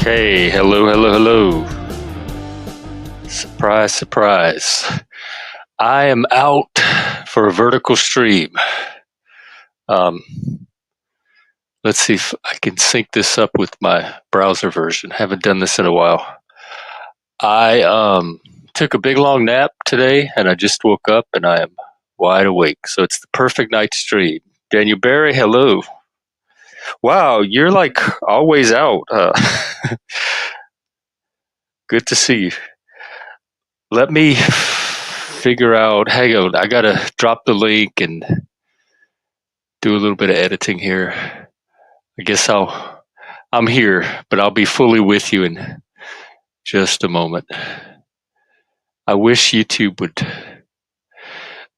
Okay, hello, hello, hello. Surprise, surprise. I am out for a vertical stream. Um, let's see if I can sync this up with my browser version. Haven't done this in a while. I took a big long nap today and I just woke up and I am wide awake. So it's the perfect night to stream. Daniel Barry, hello. Wow, you're like always out. Good to see you. Let me figure out. Hang on, I gotta drop the link and do a little bit of editing here. I guess I'm here, but I'll be fully with you in just a moment. I wish YouTube would.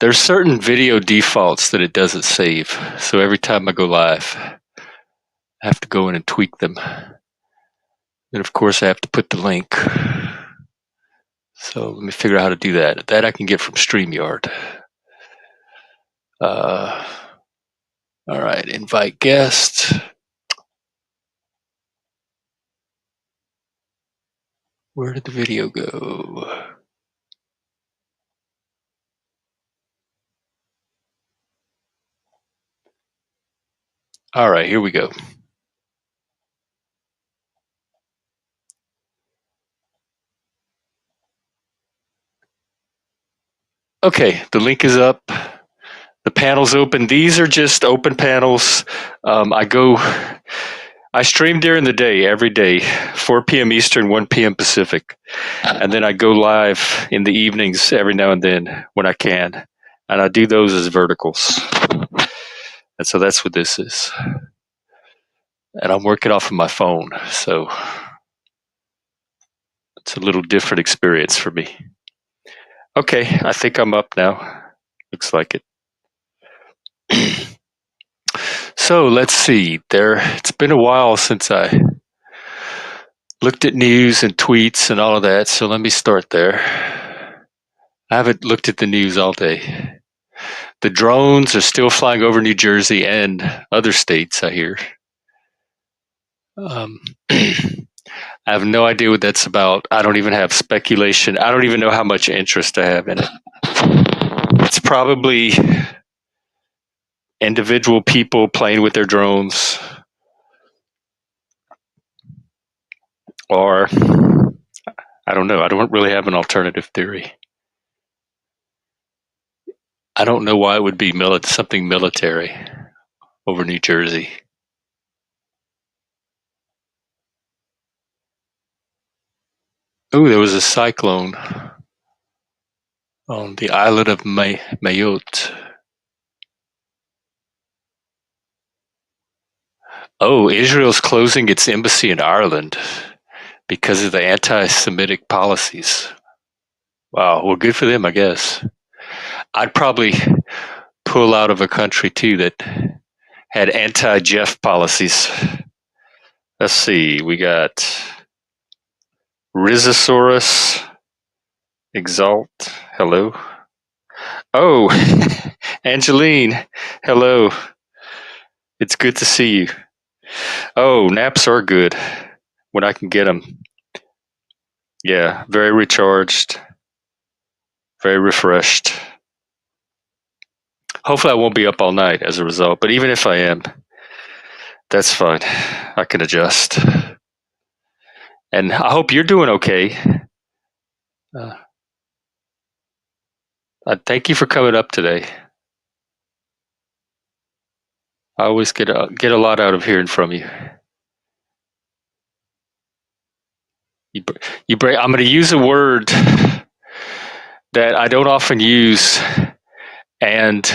There's certain video defaults that it doesn't save, so every time I go live, I have to go in and tweak them. And of course, I have to put the link. So let me figure out how to do that. That I can get from StreamYard. All right, invite guest. Where did the video go? All right, here we go. Okay, the link is up. The panel's open. These are just open panels. I stream during the day every day, 4 p.m. Eastern, 1 p.m. Pacific. And then I go live in the evenings every now and then when I can. And I do those as verticals. And so that's what this is. And I'm working off of my phone. So it's a little different experience for me. Okay, I think I'm up now. Looks like it. So let's see. It's been a while since I looked at news and tweets and all of that. So let me start there. I haven't looked at the news all day. The drones are still flying over New Jersey and other states, I hear. I have no idea what that's about. I don't even have speculation. I don't even know how much interest I have in it. It's probably individual people playing with their drones, or I don't know. I don't really have an alternative theory. I don't know why it would be something military over New Jersey. Oh, there was a cyclone on the island of Mayotte. Oh, Israel's closing its embassy in Ireland because of the anti-Semitic policies. Wow, well, good for them, I guess. I'd probably pull out of a country too that had anti-Jeff policies. Let's see, we got Rhizosaurus Exalt. Hello. Oh, Angeline. Hello. It's good to see you. Oh, naps are good when I can get them. Yeah, very recharged, very refreshed. Hopefully, I won't be up all night as a result, but even if I am, that's fine. I can adjust. And I hope you're doing okay. Thank you for coming up today. I always get a lot out of hearing from you. I'm going to use a word that I don't often use, and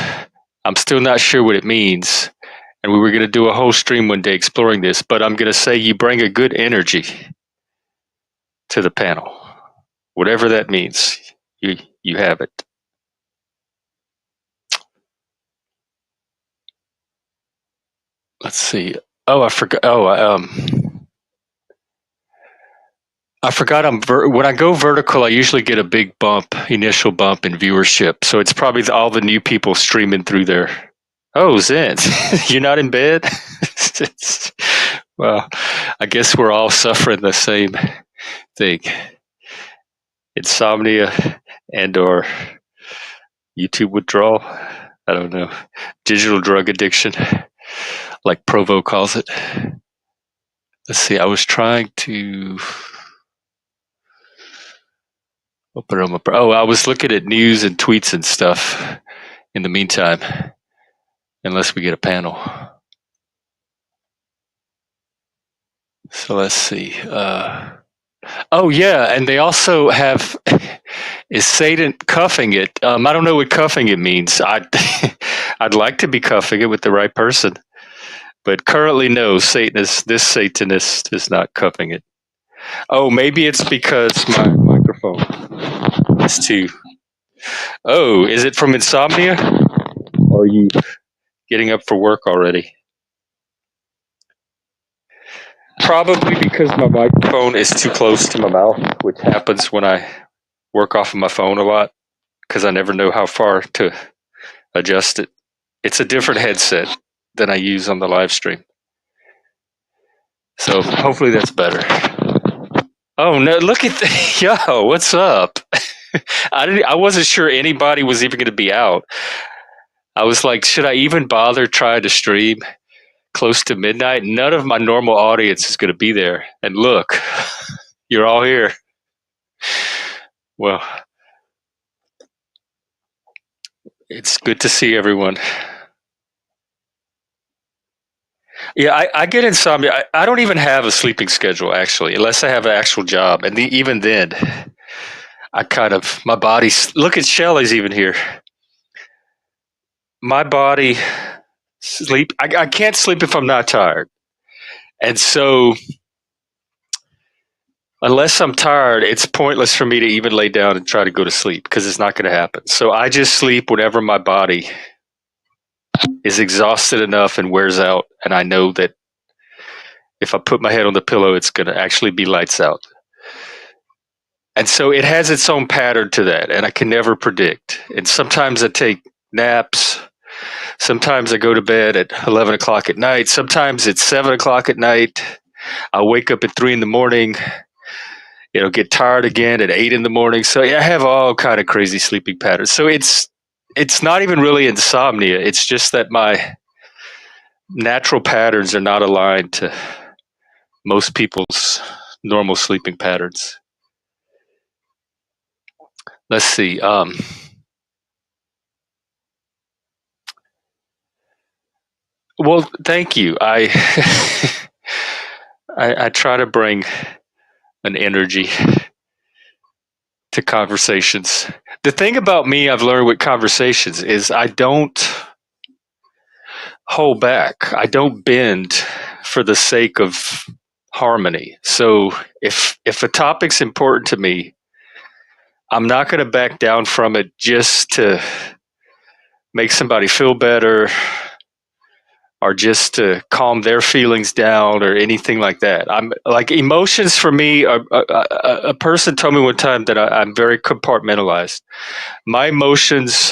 I'm still not sure what it means. And we were going to do a whole stream one day exploring this, but I'm going to say you bring a good energy to the panel. Whatever that means, you have it. Let's see. Oh, I forgot. I forgot. When I go vertical, I usually get a big initial bump in viewership. So it's probably all the new people streaming through there. Oh, Zen, you're not in bed? Well, I guess we're all suffering the same thing: insomnia and or YouTube withdrawal. I don't know. Digital drug addiction, like Provo calls it. Let's see. I was trying to open them up. Oh, I was looking at news and tweets and stuff in the meantime, unless we get a panel. So let's see. Oh, yeah. And they also have is Satan cuffing it. I don't know what cuffing it means. I'd like to be cuffing it with the right person. But currently, no, this Satanist is not cuffing it. Oh, maybe it's because my microphone is too. Oh, is it from insomnia? Or are you getting up for work already? Probably because my microphone is too close to my mouth, which happens when I work off of my phone a lot because I never know how far to adjust it. It's a different headset than I use on the live stream. So hopefully that's better. Oh no! Look at yo, what's up? I wasn't sure anybody was even going to be out. I was like, should I even bother trying to stream close to midnight? None of my normal audience is going to be there. And look, you're all here. Well, it's good to see everyone. Yeah, I get insomnia. I don't even have a sleeping schedule actually, unless I have an actual job. And even then, I kind of my body. Look at Shelley's even here. My body sleep. I can't sleep if I'm not tired, and so unless I'm tired, it's pointless for me to even lay down and try to go to sleep because it's not going to happen. So I just sleep whenever my body is exhausted enough and wears out, and I know that if I put my head on the pillow, it's going to actually be lights out. And so it has its own pattern to that, and I can never predict. And sometimes I take naps. Sometimes I go to bed at 11 o'clock at night. Sometimes it's 7 o'clock at night. I wake up at 3 in the morning, get tired again at 8 in the morning. So yeah, I have all kind of crazy sleeping patterns. So it's not even really insomnia. It's just that my natural patterns are not aligned to most people's normal sleeping patterns. Let's see. Well, thank you. I try to bring an energy to conversations. The thing about me I've learned with conversations is I don't hold back. I don't bend for the sake of harmony. So if a topic's important to me, I'm not going to back down from it just to make somebody feel better or just to calm their feelings down or anything like that. I'm like emotions for me. A person told me one time that I'm very compartmentalized. My emotions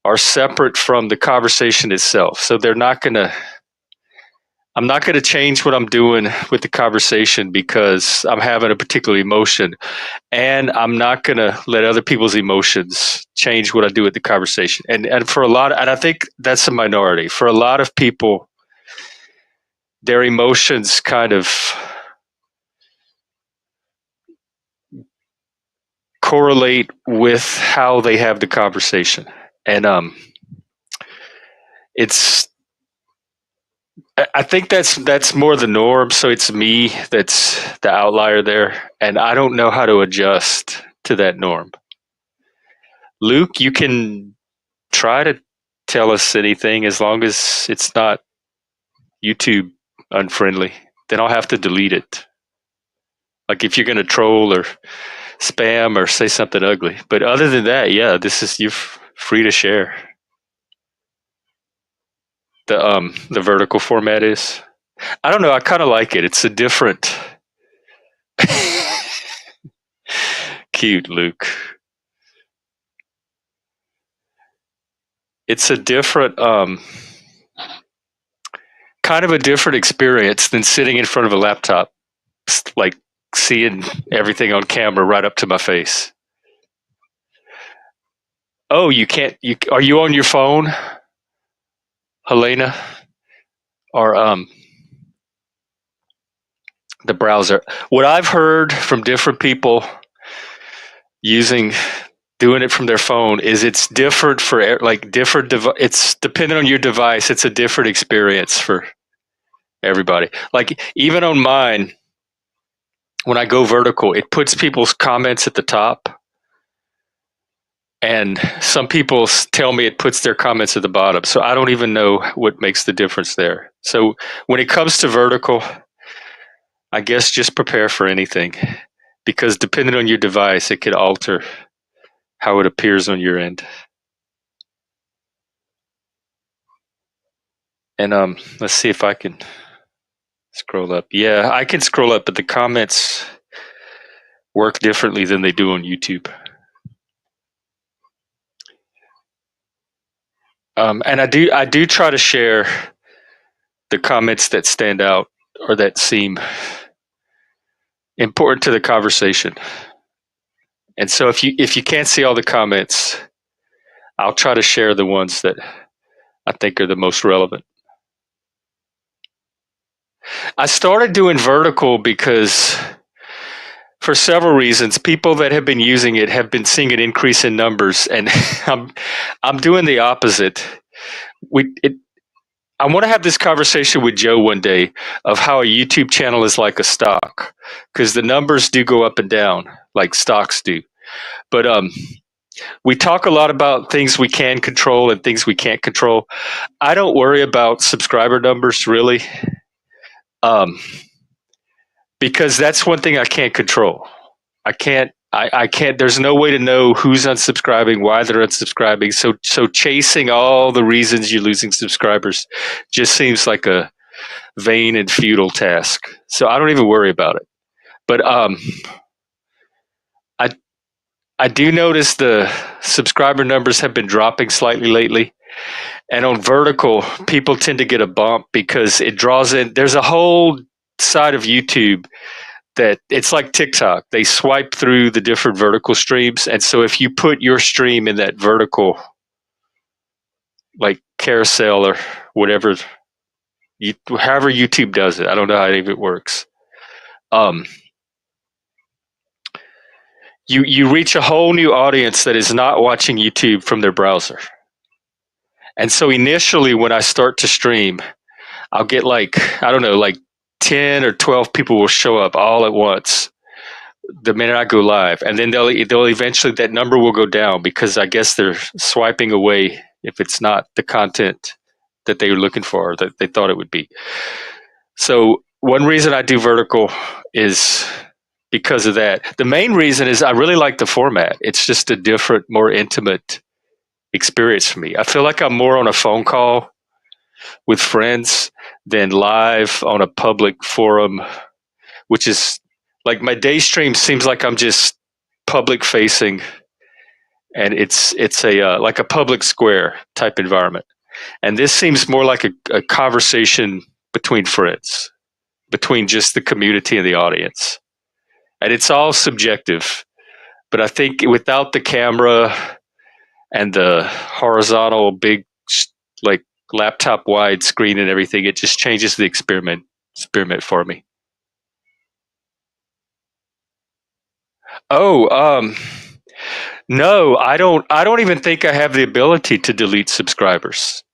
are separate from the conversation itself, so they're not gonna. I'm not going to change what I'm doing with the conversation because I'm having a particular emotion, and I'm not going to let other people's emotions change what I do with the conversation. And for a lot, and I think that's a minority. For a lot of people, their emotions kind of correlate with how they have the conversation, and it's. I think that's more the norm. So it's me that's the outlier there, and I don't know how to adjust to that norm. Luke, you can try to tell us anything as long as it's not YouTube unfriendly. Then I'll have to delete it. Like if you're going to troll or spam or say something ugly. But other than that, yeah, this is you're free to share. The vertical format is. I don't know. I kind of like it. It's a different. Cute, Luke. It's a different kind of a different experience than sitting in front of a laptop, like seeing everything on camera right up to my face. Oh, you can't. Are you on your phone, Helena, or the browser? What I've heard from different people using doing it from their phone is it's different for like different. It's dependent on your device. It's a different experience for everybody. Like even on mine, when I go vertical, it puts people's comments at the top. And some people tell me it puts their comments at the bottom. So I don't even know what makes the difference there. So when it comes to vertical, I guess just prepare for anything because depending on your device, it could alter how it appears on your end. And let's see if I can scroll up. Yeah, I can scroll up, but the comments work differently than they do on YouTube. And I do try to share the comments that stand out or that seem important to the conversation. And so if you can't see all the comments, I'll try to share the ones that I think are the most relevant. I started doing vertical because for several reasons, people that have been using it have been seeing an increase in numbers, and I'm doing the opposite. I want to have this conversation with Joe one day of how a YouTube channel is like a stock, because the numbers do go up and down like stocks do. But we talk a lot about things we can control and things we can't control. I don't worry about subscriber numbers really, because that's one thing I can't control. I can't. There's no way to know who's unsubscribing, why they're unsubscribing. So chasing all the reasons you're losing subscribers just seems like a vain and futile task. So I don't even worry about it. But I do notice the subscriber numbers have been dropping slightly lately. And on vertical, people tend to get a bump because it draws in. There's a whole side of YouTube that it's like TikTok. They swipe through the different vertical streams. And so if you put your stream in that vertical, like carousel or whatever, however YouTube does it, I don't know how it works. You reach a whole new audience that is not watching YouTube from their browser. And so initially when I start to stream, I'll get like, I don't know, like 10 or 12 people will show up all at once the minute I go live. And then they'll eventually, that number will go down because I guess they're swiping away if it's not the content that they were looking for or that they thought it would be. So one reason I do vertical is because of that. The main reason is I really like the format. It's just a different, more intimate experience for me. I feel like I'm more on a phone call with friends than live on a public forum, which is like my day stream seems like I'm just public facing, and it's a like a public square type environment. And this seems more like a conversation between friends, between just the community and the audience. And it's all subjective, but I think without the camera and the horizontal big like laptop wide screen and everything, it just changes the experiment for me. Oh, no, I don't even think I have the ability to delete subscribers.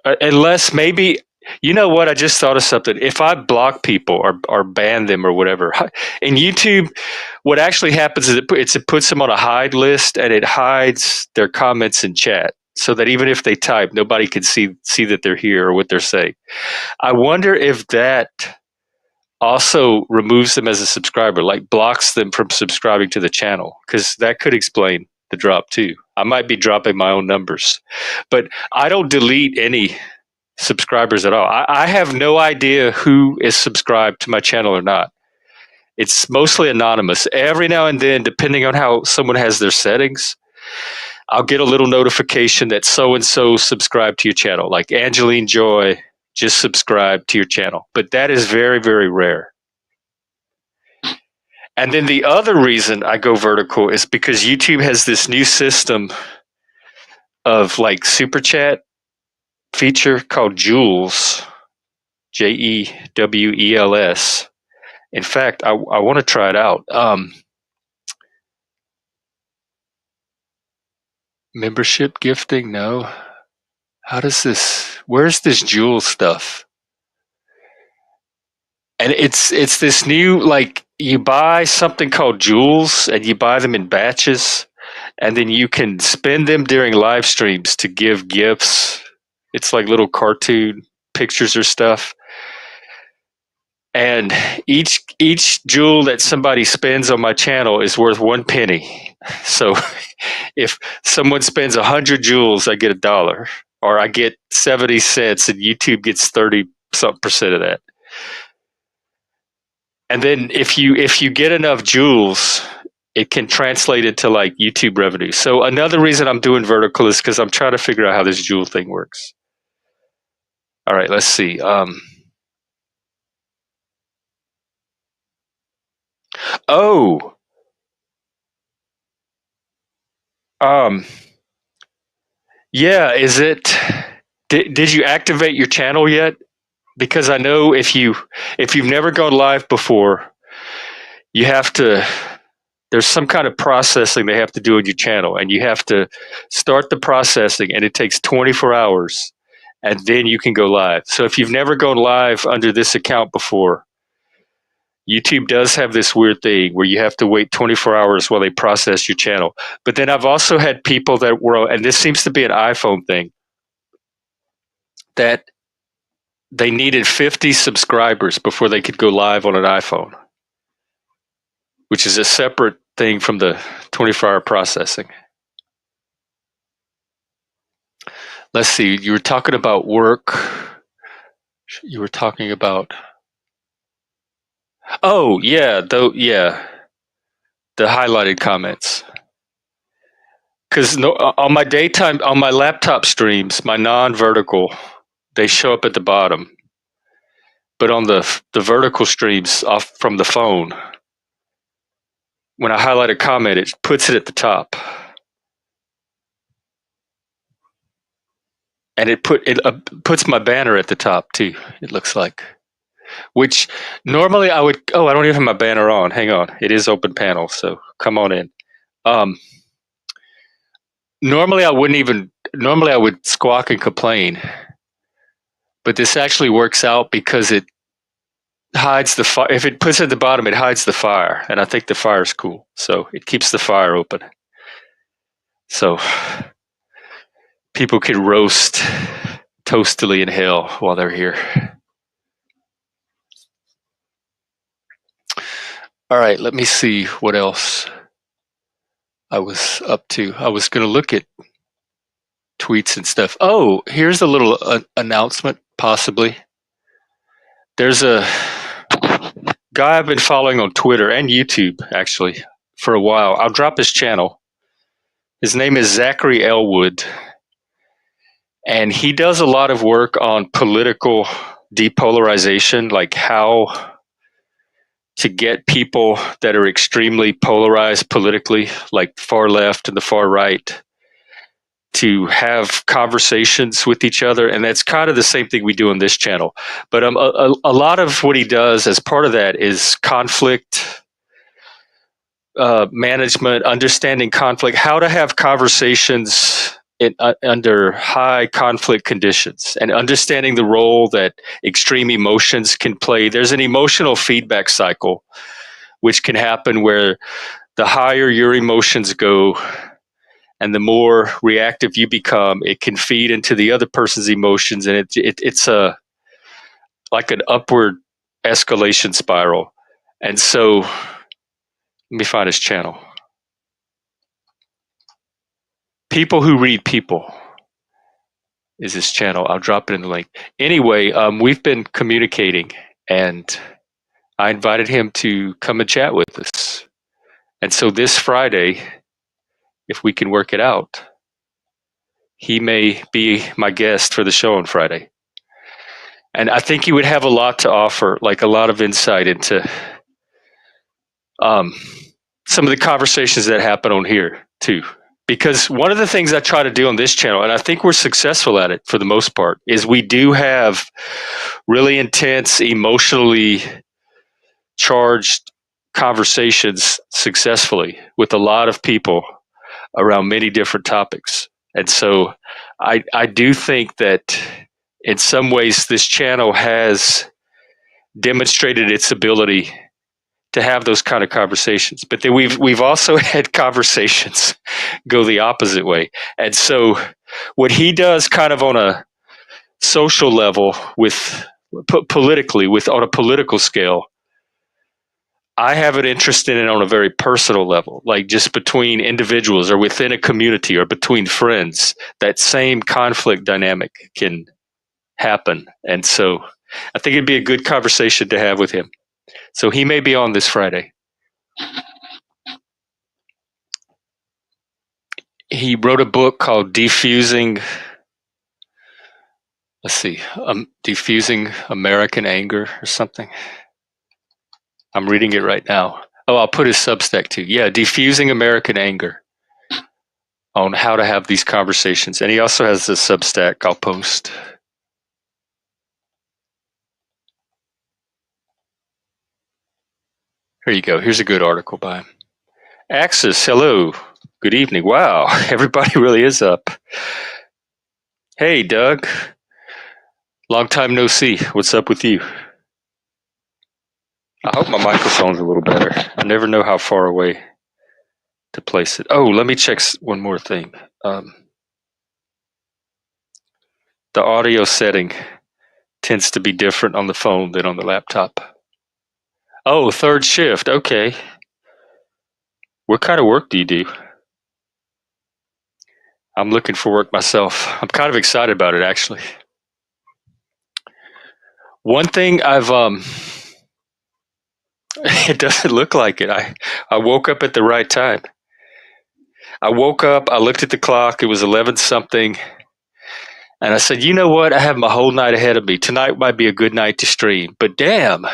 Unless maybe, you know what? I just thought of something. If I block people or ban them or whatever, in YouTube, what actually happens is it puts them on a hide list and it hides their comments in chat so that even if they type, nobody can see that they're here or what they're saying. I wonder if that also removes them as a subscriber, like blocks them from subscribing to the channel, because that could explain the drop too. I might be dropping my own numbers, but I don't delete any subscribers at all. I have no idea who is subscribed to my channel or not. It's mostly anonymous. Every now and then, depending on how someone has their settings, I'll get a little notification that so-and-so subscribed to your channel, like Angeline Joy just subscribe to your channel. But that is very, very rare. And then the other reason I go vertical is because YouTube has this new system of like super chat feature called Jewels, Jewels. In fact, I want to try it out. Membership gifting? No. How does this? Where's this Jewel stuff? And it's this new, like, you buy something called Jewels and you buy them in batches, and then you can spend them during live streams to give gifts. It's like little cartoon pictures or stuff. And each jewel that somebody spends on my channel is worth 1 penny. So if someone spends 100 jewels, I get $1, or I get 70 cents, and YouTube gets 30% of that. And then if you get enough jewels, it can translate into like YouTube revenue. So another reason I'm doing vertical is because I'm trying to figure out how this jewel thing works. All right, let's see. Oh, yeah. Is it? Did you activate your channel yet? Because I know if you've never gone live before, you have to. There's some kind of processing they have to do on your channel, and you have to start the processing, and it takes 24 hours, and then you can go live. So if you've never gone live under this account before, YouTube does have this weird thing where you have to wait 24 hours while they process your channel. But then I've also had people that were, and this seems to be an iPhone thing, that they needed 50 subscribers before they could go live on an iPhone, which is a separate thing from the 24-hour processing. Let's see, you were talking about work. You were talking about, oh, yeah, the highlighted comments. Because on my daytime, on my laptop streams, my non-vertical, they show up at the bottom. But on the vertical streams off from the phone, when I highlight a comment, it puts it at the top. And it puts my banner at the top too, it looks like. Which normally I would, I don't even have my banner on. Hang on. It is open panel, so come on in. Normally I would squawk and complain. But this actually works out because it hides the fire. If it puts it at the bottom, it hides the fire. And I think the fire is cool. So it keeps the fire open. So people can roast toastily in hell while they're here. All right, let me see what else I was up to. I was going to look at tweets and stuff. Oh, here's a little announcement, possibly. There's a guy I've been following on Twitter and YouTube, actually, for a while. I'll drop his channel. His name is Zachary Elwood. And he does a lot of work on political depolarization, like how to get people that are extremely polarized politically, like far left and the far right, to have conversations with each other. And that's kind of the same thing we do on this channel. But a lot of what he does as part of that is conflict management, understanding conflict, how to have conversations under high conflict conditions, and understanding the role that extreme emotions can play. There's an emotional feedback cycle which can happen where the higher your emotions go and the more reactive you become, it can feed into the other person's emotions, and it's like an upward escalation spiral. And so let me find his channel. People Who Read People is his channel. I'll drop it in the link. Anyway, we've been communicating, and I invited him to come and chat with us. And so this Friday, if we can work it out, he may be my guest for the show on Friday. And I think you would have a lot to offer, like a lot of insight into um, some of the conversations that happen on here too. Because one of the things I try to do on this channel, and I think we're successful at it for the most part, is we do have really intense, emotionally charged conversations successfully with a lot of people around many different topics. And so I do think that in some ways this channel has demonstrated its ability to have those kind of conversations. But then we've also had conversations go the opposite way. And so what he does kind of on a social level with politically with on a political scale, I have an interest in it on a very personal level, like just between individuals or within a community or between friends. That same conflict dynamic can happen. And so I think it'd be a good conversation to have with him. So he may be on this Friday. He wrote a book called Defusing, let's see, Defusing American Anger or something. I'm reading it right now. Oh, I'll put his Substack too. Yeah, Defusing American Anger, on how to have these conversations. And he also has a Substack I'll post. Here you go. Here's a good article by him. Axis, hello. Good evening. Wow, everybody really is up. Hey, Doug. Long time no see. What's up with you? I hope my microphone's a little better. I never know how far away to place it. Oh, let me check one more thing. The audio setting tends to be different on the phone than on the laptop. Oh, third shift. Okay. What kind of work do you do? I'm looking for work myself. I'm kind of excited about it, actually. One thing it doesn't look like it. I woke up at the right time. I woke up, I looked at the clock, it was 11 something, and I said, you know what? I have my whole night ahead of me. Tonight might be a good night to stream, but damn,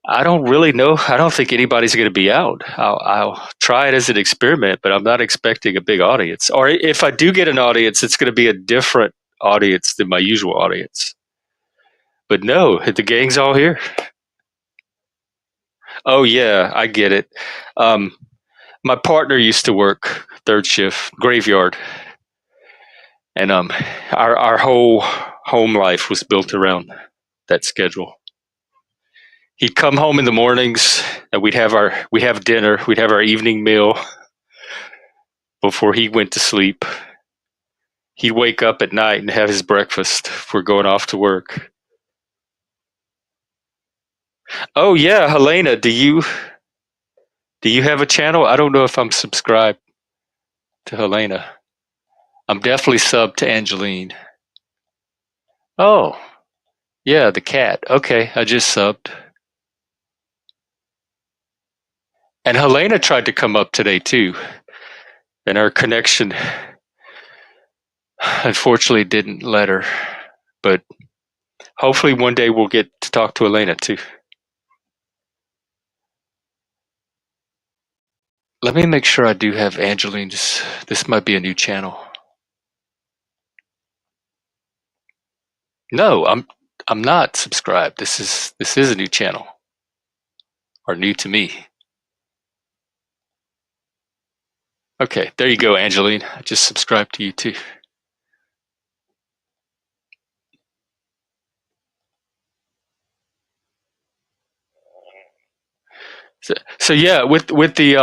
I don't really know. I don't think anybody's going to be out. I'll try it as an experiment, but I'm not expecting a big audience. Or if I do get an audience, it's going to be a different audience than my usual audience. But no, the gang's all here. Oh yeah, I get it. My partner used to work third shift graveyard, and our whole home life was built around that schedule. He'd come home in the mornings, and we'd have dinner, we'd have our evening meal before he went to sleep. He'd wake up at night and have his breakfast before going off to work. Oh yeah, Helena, do you have a channel? I don't know if I'm subscribed to Helena. I'm definitely subbed to Angeline. Oh, yeah, the cat. Okay, I just subbed. And Helena tried to come up today too, and our connection unfortunately didn't let her. But hopefully one day we'll get to talk to Helena too. Let me make sure I do have Angeline's. This might be a new channel. No, I'm not subscribed. This is a new channel, or new to me. Okay, there you go, Angeline. I just subscribed to you too. So yeah, with the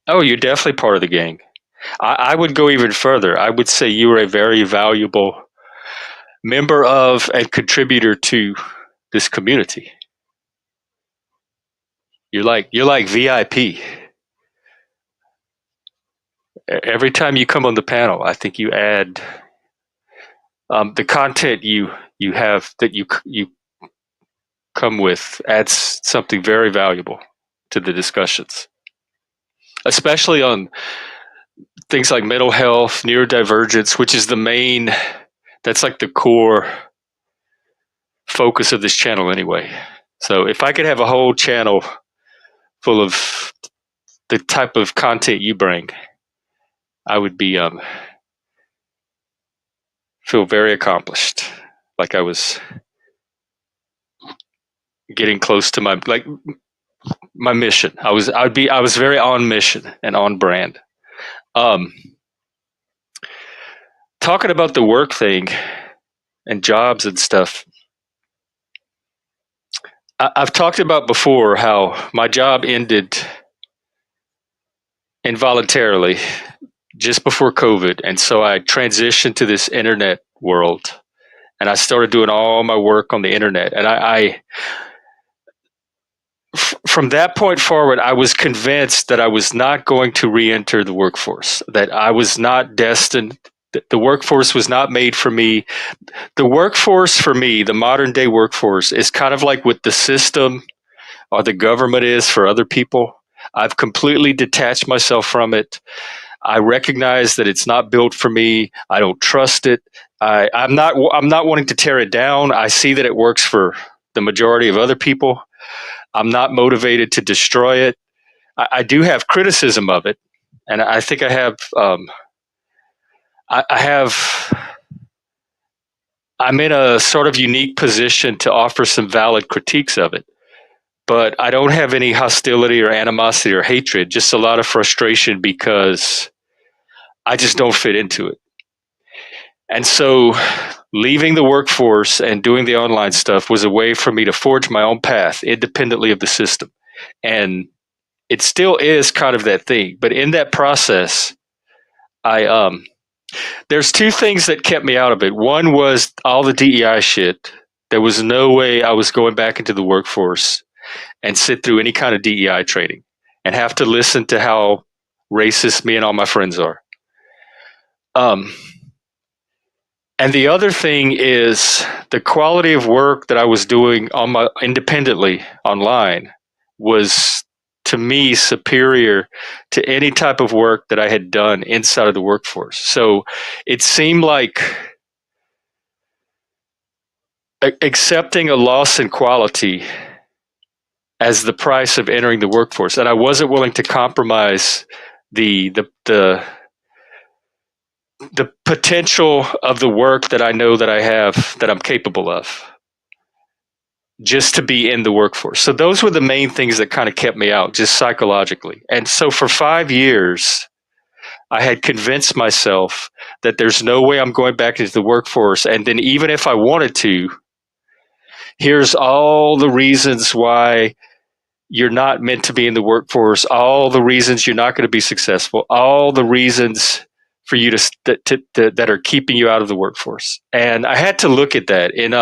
oh, you're definitely part of the gang. I would go even further. I would say you are a very valuable member of and contributor to this community. You're like VIP. Every time you come on the panel, I think you add the content you have that you come with adds something very valuable to the discussions, especially on things like mental health, neurodivergence, which is the main. That's like the core focus of this channel anyway. So if I could have a whole channel full of the type of content you bring, I would be feel very accomplished, like I was getting close to my mission. I was very on mission and on brand. Um, Talking about the work thing and jobs and stuff, I've talked about before how my job ended involuntarily just before COVID, and so I transitioned to this internet world, and I started doing all my work on the internet. And from that point forward, I was convinced that I was not going to re-enter the workforce, that I was not destined. The workforce was not made for me. The workforce for me, the modern day workforce, is kind of like what the system or the government is for other people. I've completely detached myself from it. I recognize that it's not built for me. I don't trust it. I'm not wanting to tear it down. I see that it works for the majority of other people. I'm not motivated to destroy it. I do have criticism of it, and I think I have. I have. I'm in a sort of unique position to offer some valid critiques of it, but I don't have any hostility or animosity or hatred. Just a lot of frustration because I just don't fit into it. And so leaving the workforce and doing the online stuff was a way for me to forge my own path independently of the system. And it still is kind of that thing. But in that process, I there's two things that kept me out of it. One was all the DEI shit. There was no way I was going back into the workforce and sit through any kind of DEI training and have to listen to how racist me and all my friends are. And the other thing is the quality of work that I was doing on my independently online was to me superior to any type of work that I had done inside of the workforce. So it seemed like accepting a loss in quality as the price of entering the workforce, and I wasn't willing to compromise the potential of the work that I know that I have, that I'm capable of, just to be in the workforce. So those were the main things that kind of kept me out, just psychologically. And so for 5 years, I had convinced myself that there's no way I'm going back into the workforce. And then even if I wanted to, here's all the reasons why you're not meant to be in the workforce, all the reasons you're not going to be successful, all the reasons for you that are keeping you out of the workforce. And I had to look at that in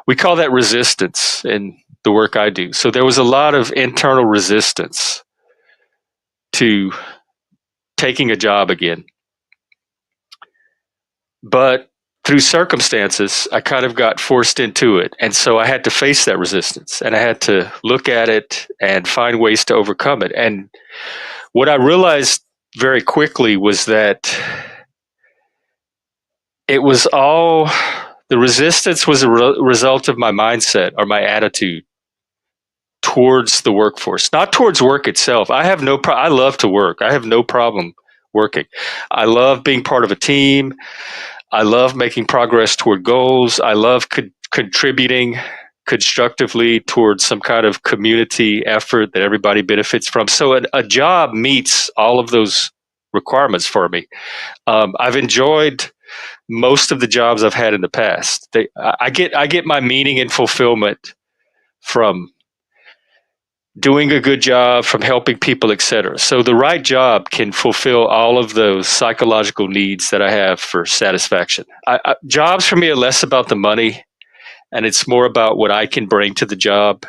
we call that resistance in the work I do. So there was a lot of internal resistance to taking a job again. But through circumstances, I kind of got forced into it. And so I had to face that resistance, and I had to look at it and find ways to overcome it. And what I realized very quickly was that it was all, the resistance was a result of my mindset or my attitude towards the workforce, not towards work itself. I have no I love to work. I have no problem working. I love being part of a team. I love making progress toward goals. I love contributing constructively towards some kind of community effort that everybody benefits from. So a job meets all of those requirements for me. I've enjoyed most of the jobs I've had in the past. I get my meaning and fulfillment from doing a good job, from helping people, etc. So the right job can fulfill all of those psychological needs that I have for satisfaction. Jobs for me are less about the money, and it's more about what I can bring to the job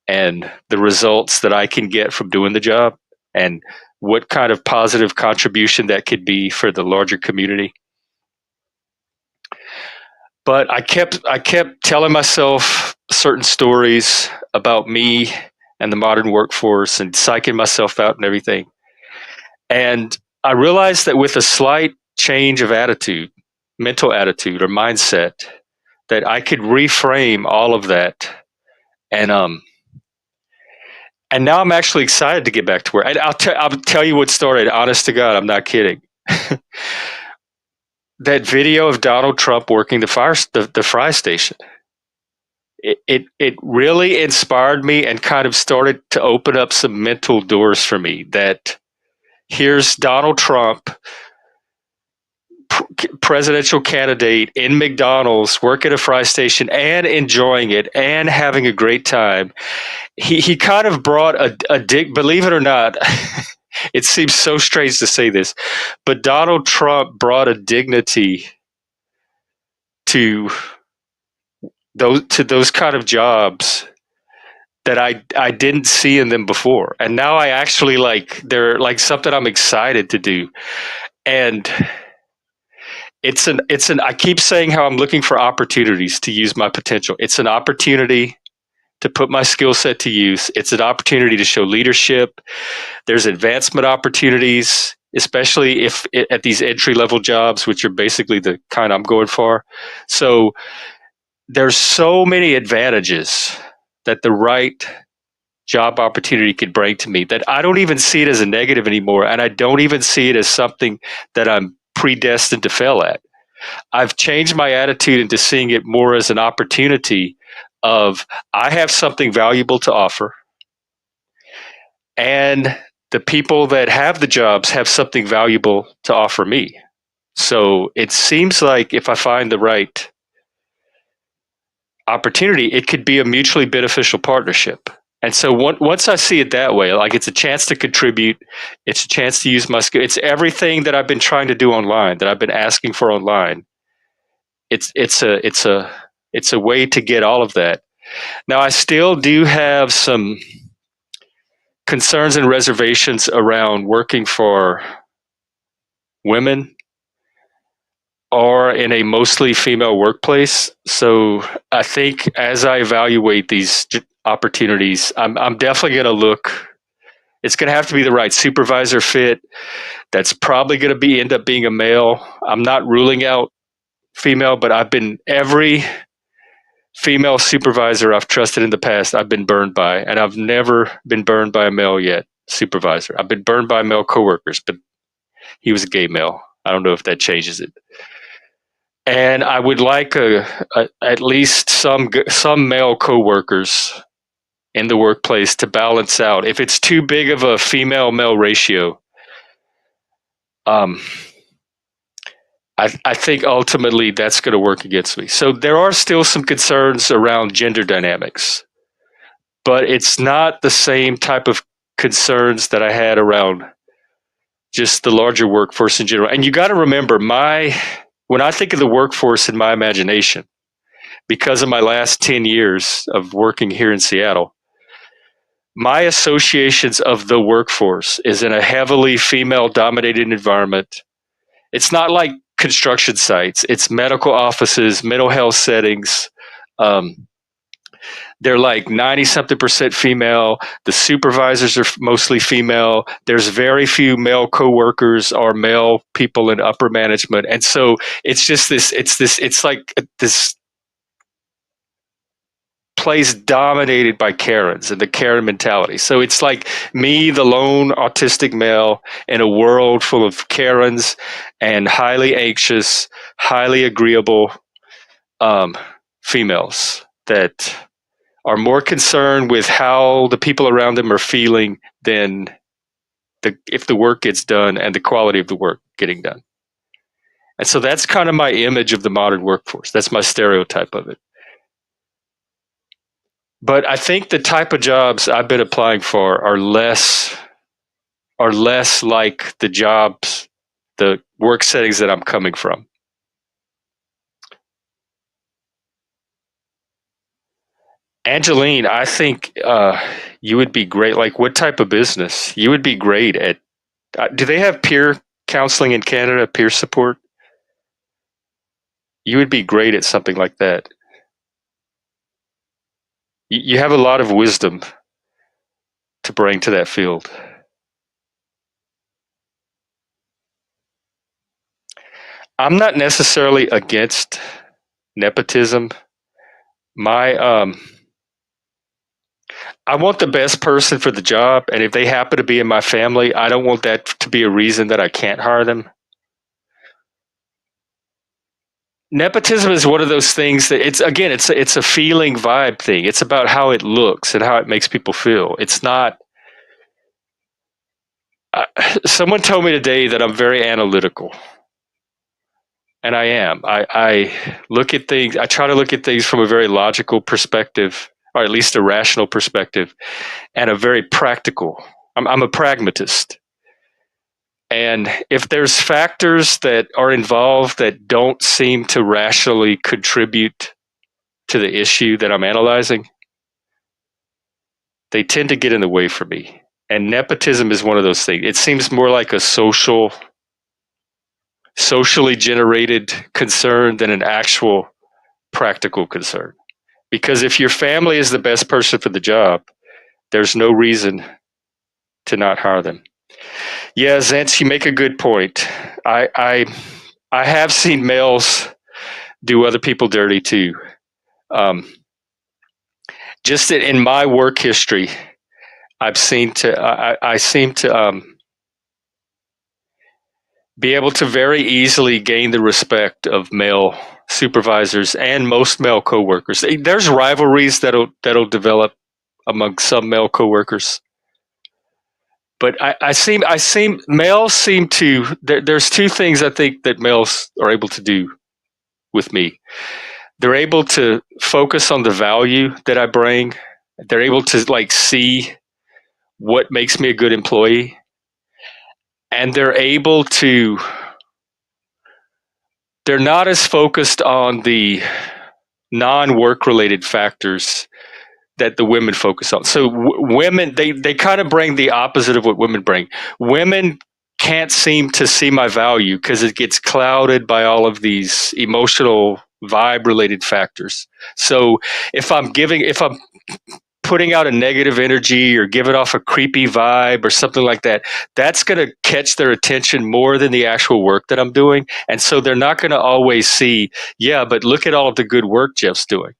and the results that I can get from doing the job, and what kind of positive contribution that could be for the larger community. But I kept telling myself certain stories about me and the modern workforce and psyching myself out and everything. And I realized that with a slight change of attitude, mental attitude or mindset, that I could reframe all of that. And and now I'm actually excited to get back to work. I'll tell you what started. Honest to God, I'm not kidding. That video of Donald Trump working the fry station. It really inspired me and kind of started to open up some mental doors for me. That here's Donald Trump, presidential candidate in McDonald's, working a fry station and enjoying it and having a great time. He kind of brought believe it or not, it seems so strange to say this, but Donald Trump brought a dignity to those kind of jobs that I didn't see in them before. And now I actually they're like something I'm excited to do. And it's an I keep saying how I'm looking for opportunities to use my potential. It's an opportunity to put my skill set to use. It's an opportunity to show leadership. There's advancement opportunities, especially if at these entry level jobs, which are basically the kind I'm going for. So there's so many advantages that the right job opportunity could bring to me that I don't even see it as a negative anymore. And I don't even see it as something that I'm predestined to fail at. I've changed my attitude into seeing it more as an opportunity of I have something valuable to offer, and the people that have the jobs have something valuable to offer me. So it seems like if I find the right opportunity, it could be a mutually beneficial partnership. And so once I see it that way, like it's a chance to contribute, it's a chance to use my skill. It's everything that I've been trying to do online, that I've been asking for online. It's a way to get all of that. Now I still do have some concerns and reservations around working for women or in a mostly female workplace. So I think as I evaluate these opportunities, I'm definitely going to look. It's going to have to be the right supervisor fit. That's probably going to end up being a male. I'm not ruling out female, but I've been every female supervisor I've trusted in the past, I've been burned by, and I've never been burned by a male yet supervisor. I've been burned by male coworkers, but he was a gay male. I don't know if that changes it. And I would like at least some male coworkers in the workplace to balance out. If it's too big of a female male ratio, um, I think ultimately that's going to work against me. So there are still some concerns around gender dynamics, but it's not the same type of concerns that I had around just the larger workforce in general. And you got to remember, when I think of the workforce in my imagination, because of my last 10 years of working here in Seattle, my associations of the workforce is in a heavily female dominated environment. It's not like construction sites, it's medical offices, mental health settings. They're like 90 something percent female. The supervisors are mostly female. There's very few male coworkers or male people in upper management. And so it's just it's like this place dominated by Karens and the Karen mentality. So it's like me, the lone autistic male, in a world full of Karens and highly anxious, highly agreeable females that are more concerned with how the people around them are feeling than if the work gets done and the quality of the work getting done. And so that's kind of my image of the modern workforce. That's my stereotype of it. But I think the type of jobs I've been applying for are less like the jobs, the work settings that I'm coming from. Angeline, I think you would be great. Like, what type of business? You would be great at. Do they have peer counseling in Canada, peer support? You would be great at something like that. You have a lot of wisdom to bring to that field. I'm not necessarily against nepotism. My I want the best person for the job, and if they happen to be in my family, I don't want that to be a reason that I can't hire them. Nepotism is one of those things that it's a feeling vibe thing. It's about how it looks and how it makes people feel. It's not. Uh, Someone told me today that I'm very analytical, and I am. I look at things. I try to look at things from a very logical perspective, or at least a rational perspective, and a very practical. I'm a pragmatist. And if there's factors that are involved that don't seem to rationally contribute to the issue that I'm analyzing, they tend to get in the way for me. And nepotism is one of those things. It seems more like a socially generated concern than an actual practical concern. Because if your family is the best person for the job, there's no reason to not hire them. Yeah, Zentz, you make a good point. I have seen males do other people dirty too. Um, just in my work history, I seem to be able to very easily gain the respect of male supervisors and most male coworkers. There's rivalries that'll develop among some male coworkers, but I seem males seem to. There's two things I think that males are able to do with me. They're able to focus on the value that I bring. They're able to like see what makes me a good employee, and they're not as focused on the non-work related factors that the women focus on. So women, they kind of bring the opposite of what women bring. Women can't seem to see my value because it gets clouded by all of these emotional vibe related factors. So if I'm putting out a negative energy or giving off a creepy vibe or something like that, that's going to catch their attention more than the actual work that I'm doing. And so they're not going to always see, yeah, but look at all of the good work Jeff's doing.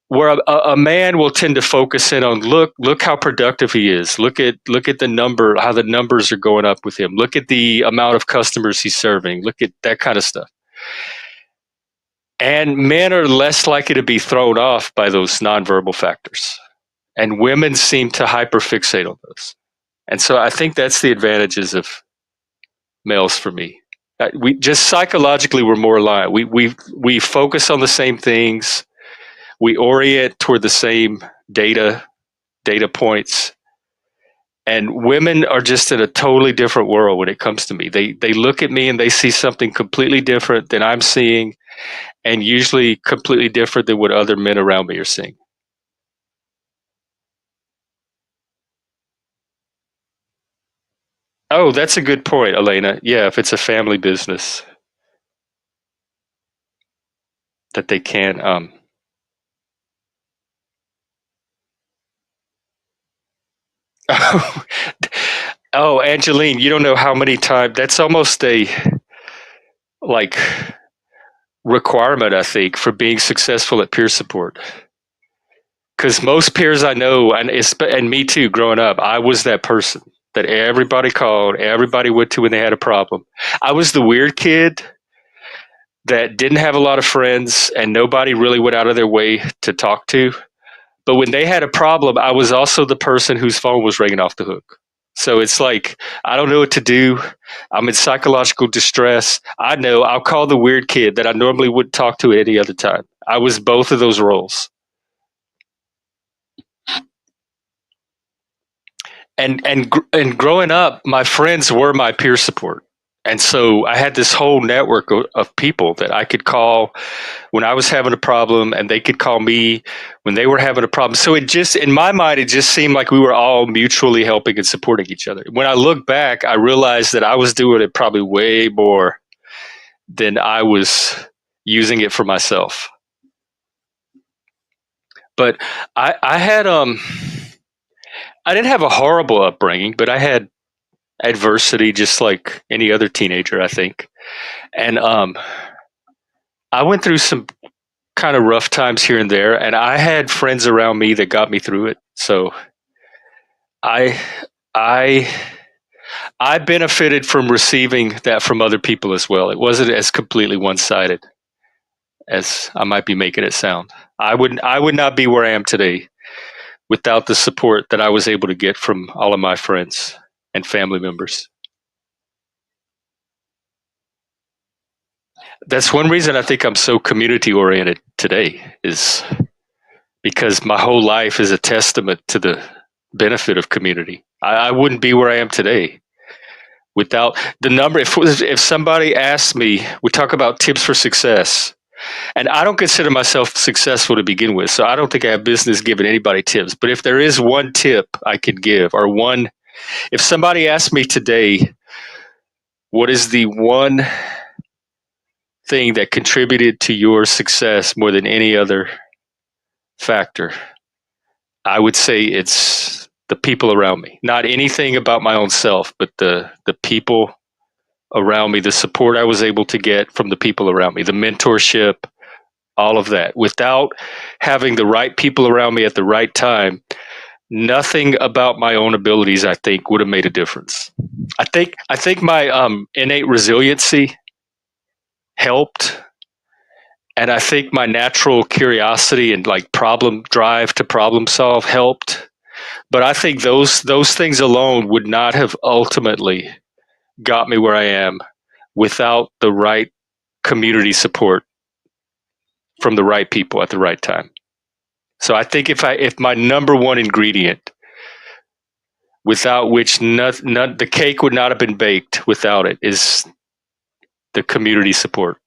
Where a man will tend to focus in on look how productive he is. Look at the number, how the numbers are going up with him. Look at the amount of customers he's serving. Look at that kind of stuff. And men are less likely to be thrown off by those nonverbal factors. And women seem to hyperfixate on those. And so I think that's the advantages of males for me. We just psychologically we're more aligned. We focus on the same things. We orient toward the same data points. And women are just in a totally different world when it comes to me. They look at me and they see something completely different than I'm seeing, and usually completely different than what other men around me are seeing. Oh, that's a good point, Elena. Yeah, if it's a family business that they can. Oh, oh, Angeline, you don't know how many times. That's almost a like requirement, I think, for being successful at peer support. Because most peers I know, and me too, growing up, I was that person that everybody called, everybody went to when they had a problem. I was the weird kid that didn't have a lot of friends, and nobody really went out of their way to talk to. But when they had a problem, I was also the person whose phone was ringing off the hook. So it's like, I don't know what to do. I'm in psychological distress. I know I'll call the weird kid that I normally wouldn't talk to at any other time. I was both of those roles. And growing up, my friends were my peer support. And so I had this whole network of people that I could call when I was having a problem, and they could call me when they were having a problem. So it just, in my mind, it just seemed like we were all mutually helping and supporting each other. When I look back, I realized that I was doing it probably way more than I was using it for myself. But I had I didn't have a horrible upbringing, but I had adversity just like any other teenager, I think. And I went through some. kind of rough times here and there, and I had friends around me that got me through it. So I I I benefited from receiving that from other people as well. It wasn't as completely one-sided as I might be making it sound. I would not be where I am today without the support that I was able to get from all of my friends and family members. That's one reason I think I'm so community oriented today is because my whole life is a testament to the benefit of community. I wouldn't be where I am today without the number. If somebody asked me, we talk about tips for success, and I don't consider myself successful to begin with, so I don't think I have business giving anybody tips. But if there is one tip I could give, or one, if somebody asked me today, what is the one thing that contributed to your success more than any other factor, I would say it's the people around me. Not anything about my own self, but the people around me, the support I was able to get from the people around me, the mentorship, all of that. Without having the right people around me at the right time, nothing about my own abilities, I think, would have made a difference. I think my innate resiliency helped, and I think my natural curiosity and like problem drive to problem solve helped. But I think those things alone would not have ultimately got me where I am without the right community support from the right people at the right time. So I think if my number one ingredient, without which the cake would not have been baked without it, is the community support.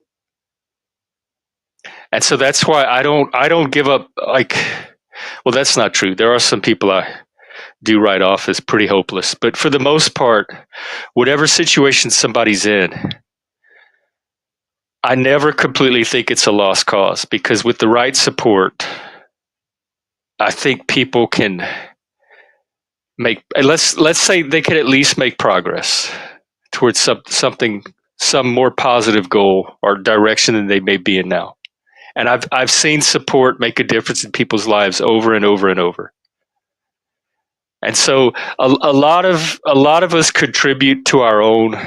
And so that's why I don't give up. Like, well, that's not true. There are some people I do write off as pretty hopeless, but for the most part, whatever situation somebody's in, I never completely think it's a lost cause, because with the right support, I think people can make, let's say they can at least make progress towards something, some more positive goal or direction than they may be in now. And I've seen support make a difference in people's lives over and over and over. And so a lot of us contribute to our own,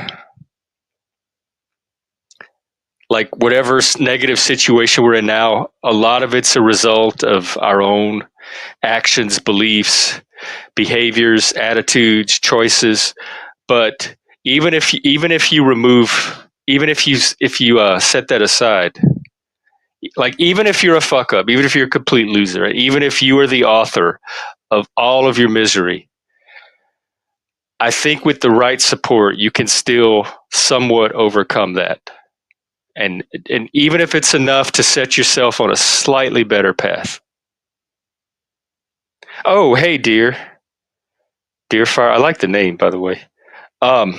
like whatever negative situation we're in now. A lot of it's a result of our own actions, beliefs, behaviors, attitudes, choices. But even if you remove, even if you set that aside, like even if you're a fuck up, even if you're a complete loser, even if you are the author of all of your misery, I think with the right support, you can still somewhat overcome that. And even if it's enough to set yourself on a slightly better path. Oh, hey, dear fire. I like the name, by the way. Um,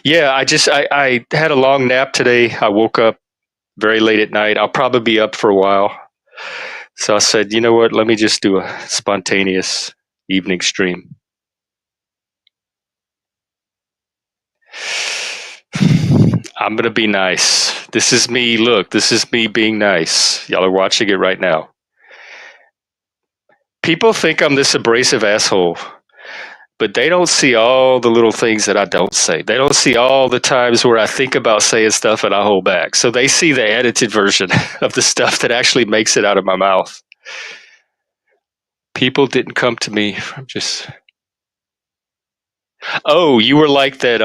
yeah, I had a long nap today. I woke up very late at night. I'll probably be up for a while. So I said, you know what? Let me just do a spontaneous evening stream. I'm going to be nice. This is me. Look, this is me being nice. Y'all are watching it right now. People think I'm this abrasive asshole, but they don't see all the little things that I don't say. They don't see all the times where I think about saying stuff and I hold back. So they see the edited version of the stuff that actually makes it out of my mouth. People didn't come to me from just, oh, you were like that,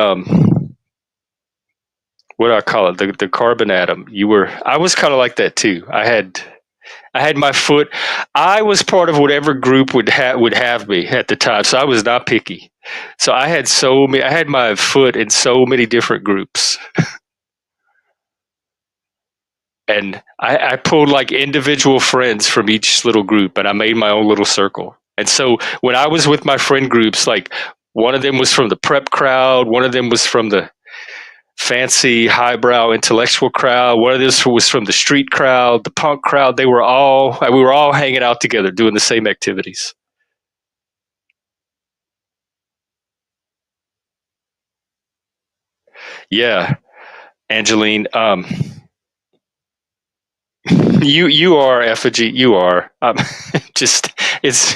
what do I call it? The carbon atom. I was kind of like that too. I had my foot. I was part of whatever group would have me at the time, so I was not picky. So I had my foot in so many different groups, and I pulled like individual friends from each little group, and I made my own little circle. And so when I was with my friend groups, like one of them was from the prep crowd, one of them was from the fancy highbrow intellectual crowd, one of this was from the street crowd, the punk crowd. We were all hanging out together doing the same activities. Yeah, Angeline. You are effigy. You are. Just it's.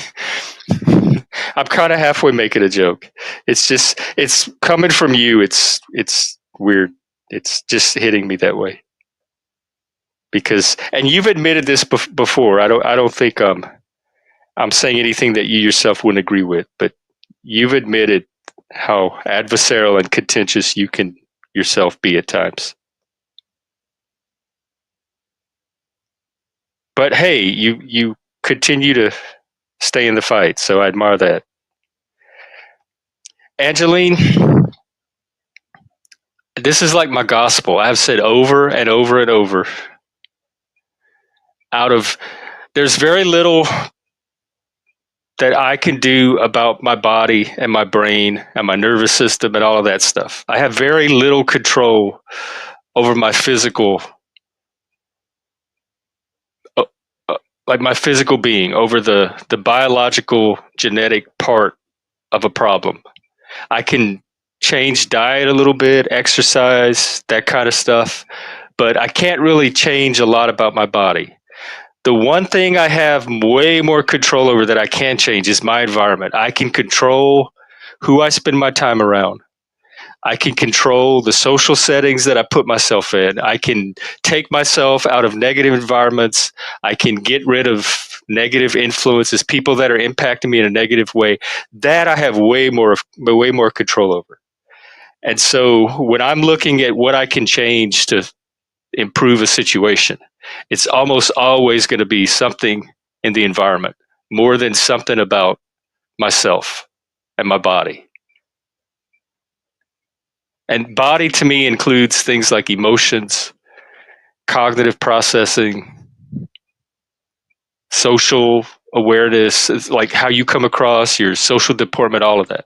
I'm kind of halfway making a joke. It's just it's coming from you. It's weird. It's just hitting me that way because and you've admitted this before. I don't think I'm saying anything that you yourself wouldn't agree with, but you've admitted how adversarial and contentious you can yourself be at times. But hey, you continue to stay in the fight, so I admire that. Angeline, this is like my gospel. I've said over and over and over. Out of there's very little that I can do about my body and my brain and my nervous system and all of that stuff. I have very little control over my physical, uh, like my physical being, over the biological genetic part of a problem. I can change diet a little bit, exercise, that kind of stuff, but I can't really change a lot about my body. The one thing I have way more control over that I can change is my environment. I can control who I spend my time around. I can control the social settings that I put myself in. I can take myself out of negative environments. I can get rid of negative influences, people that are impacting me in a negative way. That I have way more control over. And so when I'm looking at what I can change to improve a situation, it's almost always going to be something in the environment more than something about myself and my body. And body to me includes things like emotions, cognitive processing, social awareness, like how you come across, your social deportment, all of that.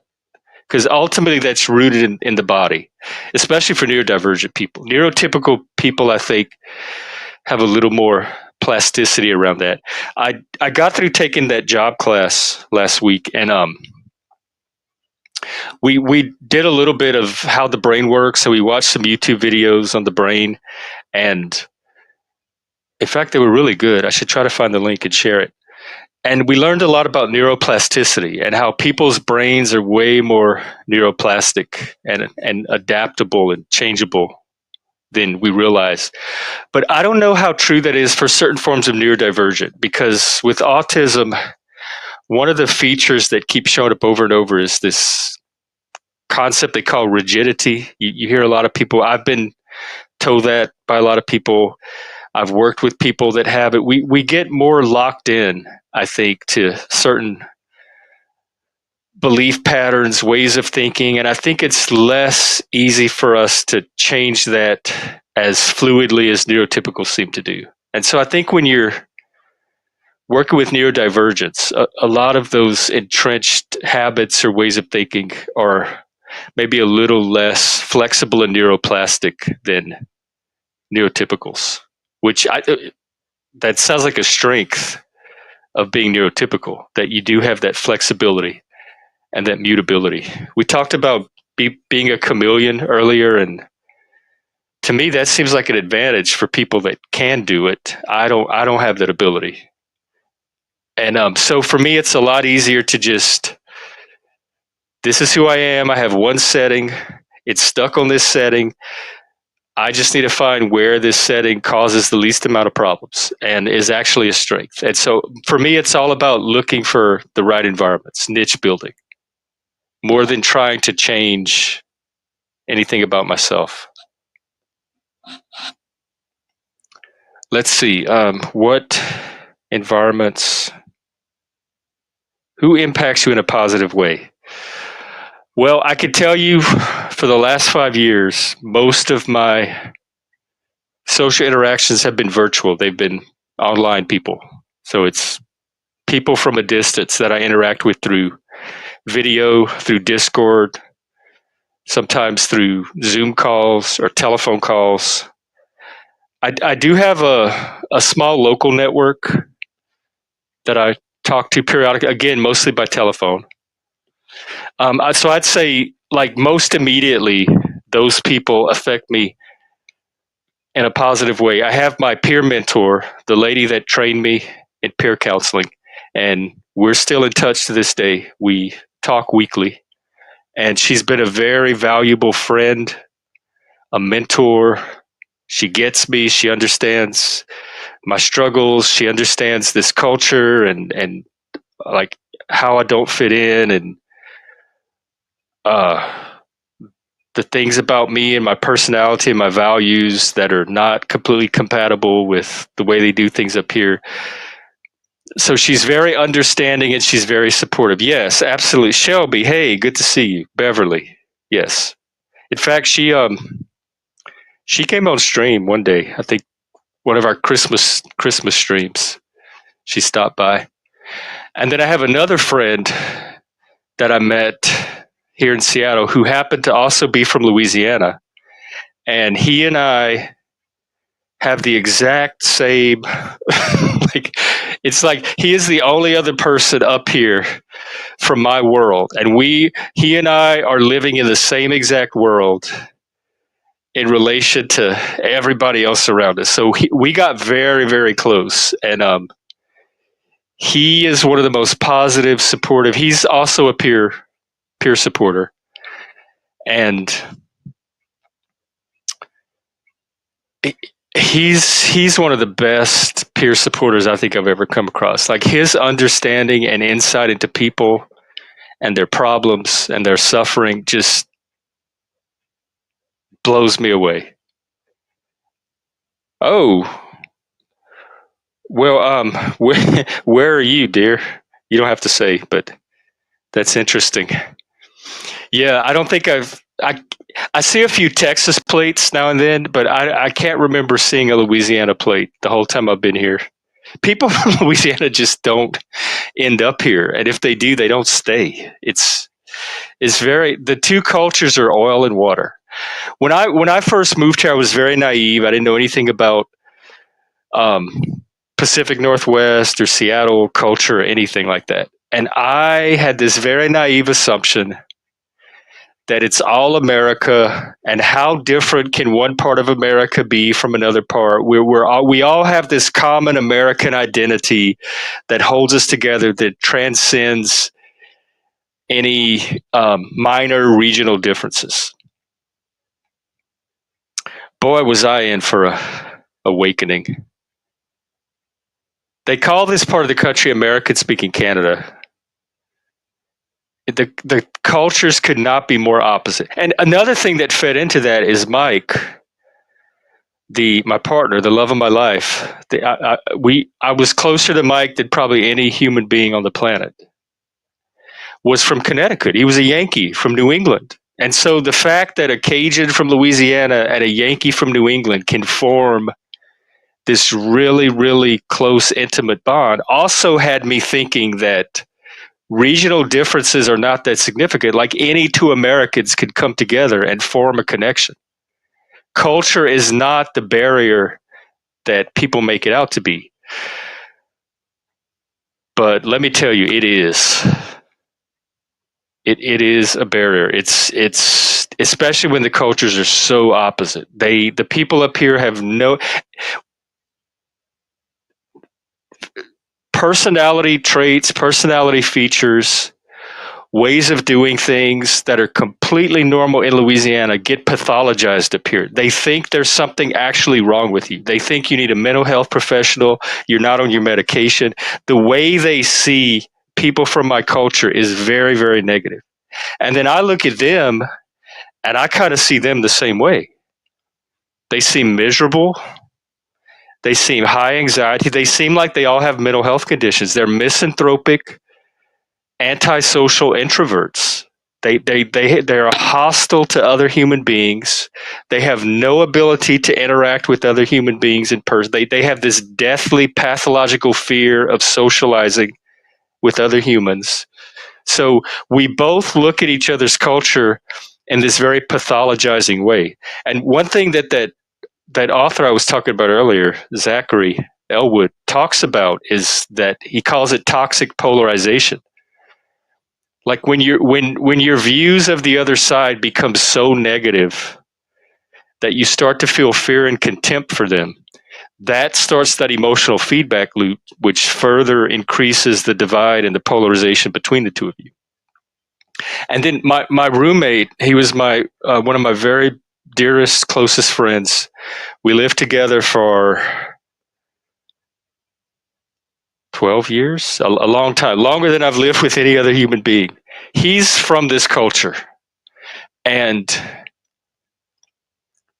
Because ultimately that's rooted in the body, especially for neurodivergent people. Neurotypical people, I think, have a little more plasticity around that. I got through taking that job class last week, and we did a little bit of how the brain works. So we watched some YouTube videos on the brain, and in fact, they were really good. I should try to find the link and share it. And we learned a lot about neuroplasticity and how people's brains are way more neuroplastic and adaptable and changeable than we realize. But I don't know how true that is for certain forms of neurodivergent, because with autism, one of the features that keeps showing up over and over is this concept they call rigidity. You hear a lot of people, I've been told that by a lot of people. I've worked with people that have it. We get more locked in, I think, to certain belief patterns, ways of thinking, and I think it's less easy for us to change that as fluidly as neurotypicals seem to do. And so I think when you're working with neurodivergence, a lot of those entrenched habits or ways of thinking are maybe a little less flexible and neuroplastic than neurotypicals, which that sounds like a strength of being neurotypical, that you do have that flexibility and that mutability. We talked about being a chameleon earlier, and to me, that seems like an advantage for people that can do it. I don't have that ability, and so for me, it's a lot easier to just, this is who I am. I have one setting. It's stuck on this setting. I just need to find where this setting causes the least amount of problems and is actually a strength. And so for me, it's all about looking for the right environments, niche building, more than trying to change anything about myself. Let's see. What environments, who impacts you in a positive way? Well, I can tell you for the last 5 years, most of my social interactions have been virtual. They've been online people. So it's people from a distance that I interact with through video, through Discord, sometimes through Zoom calls or telephone calls. I do have a small local network that I talk to periodically, again, mostly by telephone. So I'd say, like, most immediately, those people affect me in a positive way. I have my peer mentor, the lady that trained me in peer counseling, and we're still in touch to this day. We talk weekly, and she's been a very valuable friend, a mentor. She gets me. She understands my struggles. She understands this culture and like how I don't fit in and uh, the things about me and my personality and my values that are not completely compatible with the way they do things up here. So she's very understanding and she's very supportive. Yes, absolutely. Shelby, hey, good to see you. Beverly, yes. In fact, she came on stream one day. I think one of our Christmas streams. She stopped by, and then I have another friend that I met here in Seattle who happened to also be from Louisiana, and he and I have the exact same like it's like he is the only other person up here from my world, and he and I are living in the same exact world in relation to everybody else around us. So we got very, very close. And he is one of the most positive, supportive. He's also a peer supporter. And he's one of the best peer supporters I think I've ever come across. Like his understanding and insight into people and their problems and their suffering just blows me away. Oh, well, where are you, dear? You don't have to say, but that's interesting. Yeah, I don't think I see a few Texas plates now and then, but I can't remember seeing a Louisiana plate the whole time I've been here. People from Louisiana just don't end up here, and if they do, they don't stay. It's very the two cultures are oil and water. When I first moved here, I was very naive. I didn't know anything about um, Pacific Northwest or Seattle culture or anything like that, and I had this very naive assumption that it's all America, and how different can one part of America be from another part? We all have this common American identity that holds us together, that transcends any minor regional differences. Boy, was I in for a awakening. They call this part of the country American-speaking Canada. The cultures could not be more opposite. And another thing that fed into that is Mike, my partner, the love of my life. I was closer to Mike than probably any human being on the planet. Was from Connecticut. He was a Yankee from New England. And so the fact that a Cajun from Louisiana and a Yankee from New England can form this really, really close, intimate bond also had me thinking that regional differences are not that significant. Like any two Americans could come together and form a connection. Culture is not the barrier that people make it out to be. But let me tell you, it is. It is a barrier. It's especially when the cultures are so opposite. The people up here have no personality traits, personality features, ways of doing things that are completely normal in Louisiana get pathologized up here. They think there's something actually wrong with you. They think you need a mental health professional. You're not on your medication. The way they see people from my culture is very, very negative. And then I look at them and I kind of see them the same way. They seem miserable. They seem high anxiety. They seem like they all have mental health conditions. They're misanthropic, antisocial introverts. They're hostile to other human beings. They have no ability to interact with other human beings in person. They have this deathly pathological fear of socializing with other humans. So we both look at each other's culture in this very pathologizing way. And one thing that author I was talking about earlier, Zachary Elwood, talks about is that he calls it toxic polarization. Like when your views of the other side become so negative that you start to feel fear and contempt for them. That starts that emotional feedback loop, which further increases the divide and the polarization between the two of you. And then my roommate, he was my one of my very dearest, closest friends. We lived together for 12 years, a long time, longer than I've lived with any other human being. He's from this culture. And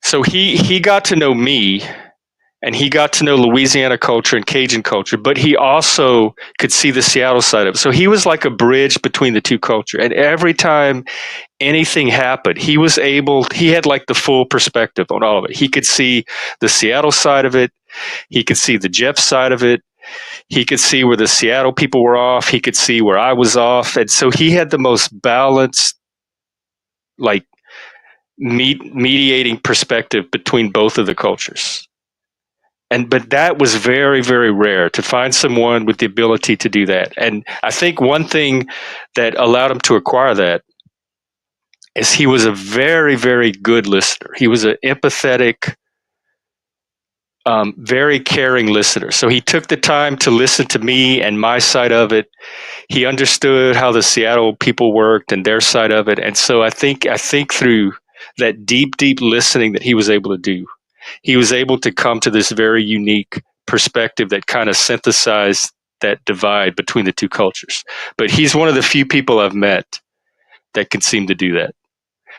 so he got to know me, and he got to know Louisiana culture and Cajun culture, but he also could see the Seattle side of it. So he was like a bridge between the two cultures. And every time anything happened, he had like the full perspective on all of it. He could see the Seattle side of it. He could see the Jeff side of it. He could see where the Seattle people were off. He could see where I was off. And so he had the most balanced, like, mediating perspective between both of the cultures. But that was very, very rare to find someone with the ability to do that. And I think one thing that allowed him to acquire that is he was a very, very good listener. He was an empathetic, very caring listener. So he took the time to listen to me and my side of it. He understood how the Seattle people worked and their side of it. And so I think through that deep, deep listening that he was able to do, he was able to come to this very unique perspective that kind of synthesized that divide between the two cultures. But he's one of the few people I've met that can seem to do that.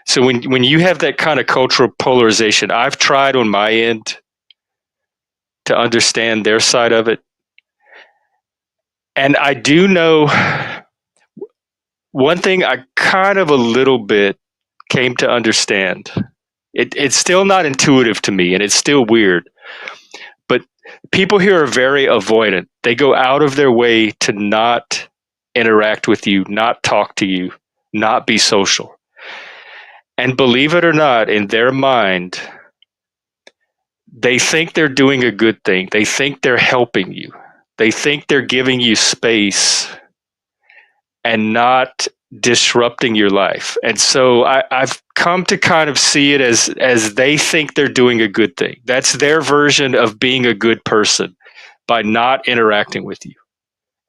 So when you have that kind of cultural polarization, I've tried on my end to understand their side of it. And I do know one thing I kind of a little bit came to understand. It's still not intuitive to me, and it's still weird. But people here are very avoidant. They go out of their way to not interact with you, not talk to you, not be social. And believe it or not, in their mind, they think they're doing a good thing. They think they're helping you. They think they're giving you space and not disrupting your life. And so I've come to kind of see it as they think they're doing a good thing. That's their version of being a good person, by not interacting with you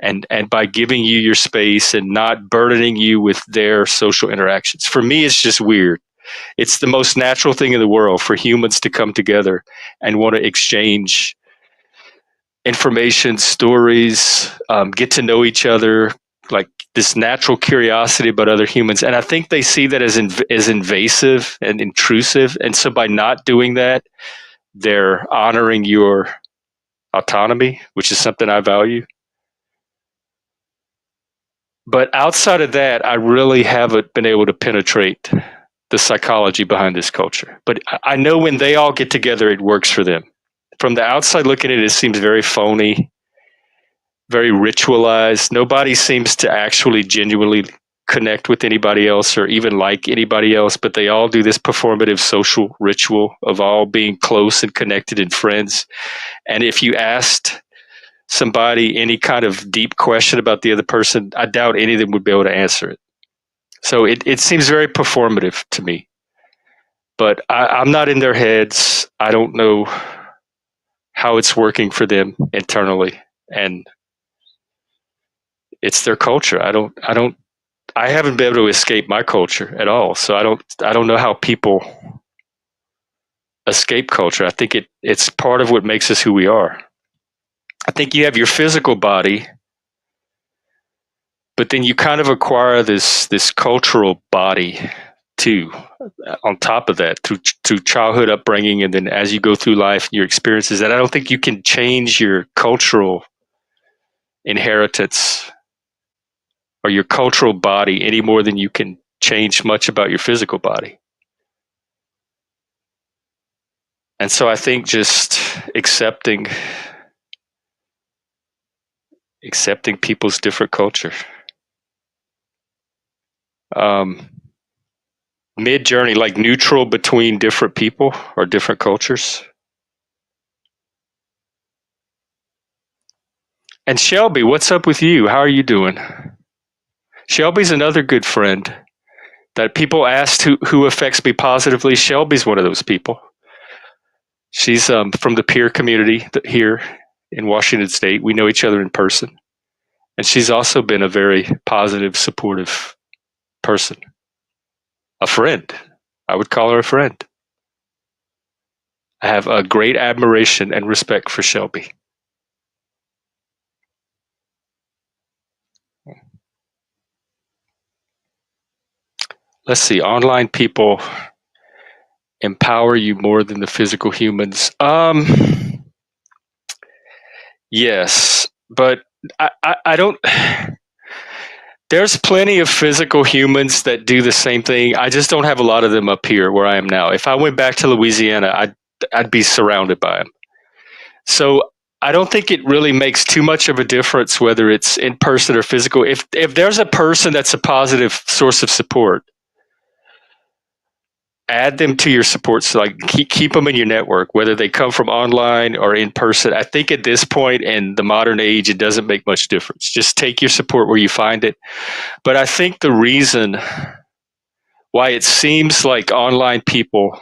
and by giving you your space and not burdening you with their social interactions. For me, it's just weird. It's the most natural thing in the world for humans to come together and want to exchange information, stories, get to know each other, like this natural curiosity about other humans. And I think they see that as invasive and intrusive. And so by not doing that, they're honoring your autonomy, which is something I value. But outside of that, I really haven't been able to penetrate the psychology behind this culture. But I know when they all get together, it works for them. From the outside looking at it, it seems very phony, very ritualized. Nobody seems to actually genuinely connect with anybody else or even like anybody else, but they all do this performative social ritual of all being close and connected and friends. And if you asked somebody any kind of deep question about the other person, I doubt any of them would be able to answer it. So it seems very performative to me. But I'm not in their heads. I don't know how it's working for them internally. And it's their culture. I haven't been able to escape my culture at all. So I don't know how people escape culture. I think it's part of what makes us who we are. I think you have your physical body, but then you kind of acquire this cultural body too, on top of that, through childhood upbringing, and then as you go through life and your experiences. And I don't think you can change your cultural inheritance or your cultural body any more than you can change much about your physical body. And so I think just accepting people's different culture. Mid-journey, like neutral between different people or different cultures. And Shelby, what's up with you? How are you doing? Shelby's another good friend that people asked who affects me positively. Shelby's one of those people. She's from the peer community here in Washington State. We know each other in person. And she's also been a very positive, supportive person, a friend. I would call her a friend. I have a great admiration and respect for Shelby. Let's see, online people empower you more than the physical humans. Yes, but I don't. There's plenty of physical humans that do the same thing. I just don't have a lot of them up here where I am now. If I went back to Louisiana, I'd be surrounded by them. So I don't think it really makes too much of a difference whether it's in person or physical. If there's a person that's a positive source of support, add them to your support. So like keep them in your network, whether they come from online or in person. I think at this point in the modern age, it doesn't make much difference. Just take your support where you find it. But I think the reason why it seems like online people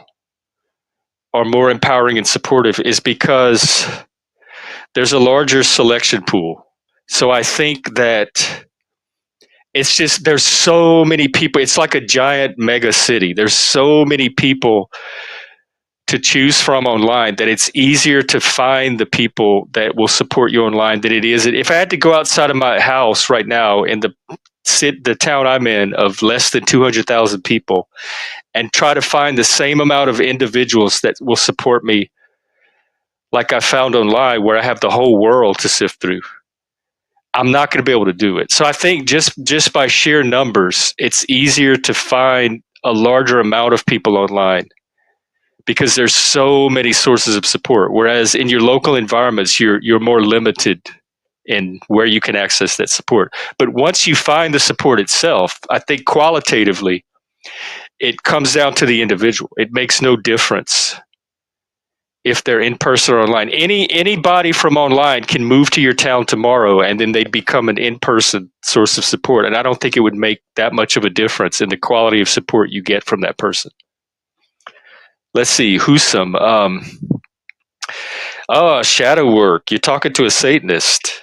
are more empowering and supportive is because there's a larger selection pool. So I think that it's just there's so many people. It's like a giant mega city. There's so many people to choose from online that it's easier to find the people that will support you online than it is. If I had to go outside of my house right now in the town I'm in of less than 200,000 people and try to find the same amount of individuals that will support me like I found online where I have the whole world to sift through, I'm not going to be able to do it. So I think just by sheer numbers, it's easier to find a larger amount of people online because there's so many sources of support. Whereas in your local environments, you're more limited in where you can access that support. But once you find the support itself, I think qualitatively, it comes down to the individual. It makes no difference if they're in person or online. Anybody from online can move to your town tomorrow and then they'd become an in-person source of support. And I don't think it would make that much of a difference in the quality of support you get from that person. Let's see, who's some? Shadow work. You're talking to a Satanist.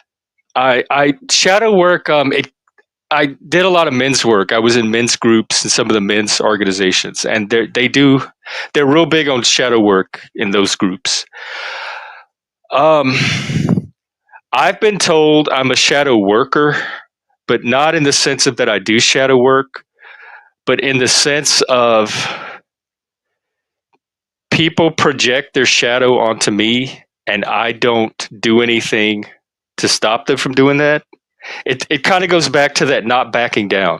I shadow work. I did a lot of men's work. I was in men's groups and some of the men's organizations, and they're real big on shadow work in those groups. I've been told I'm a shadow worker, but not in the sense of that I do shadow work, but in the sense of people project their shadow onto me and I don't do anything to stop them from doing that. It kind of goes back to that not backing down.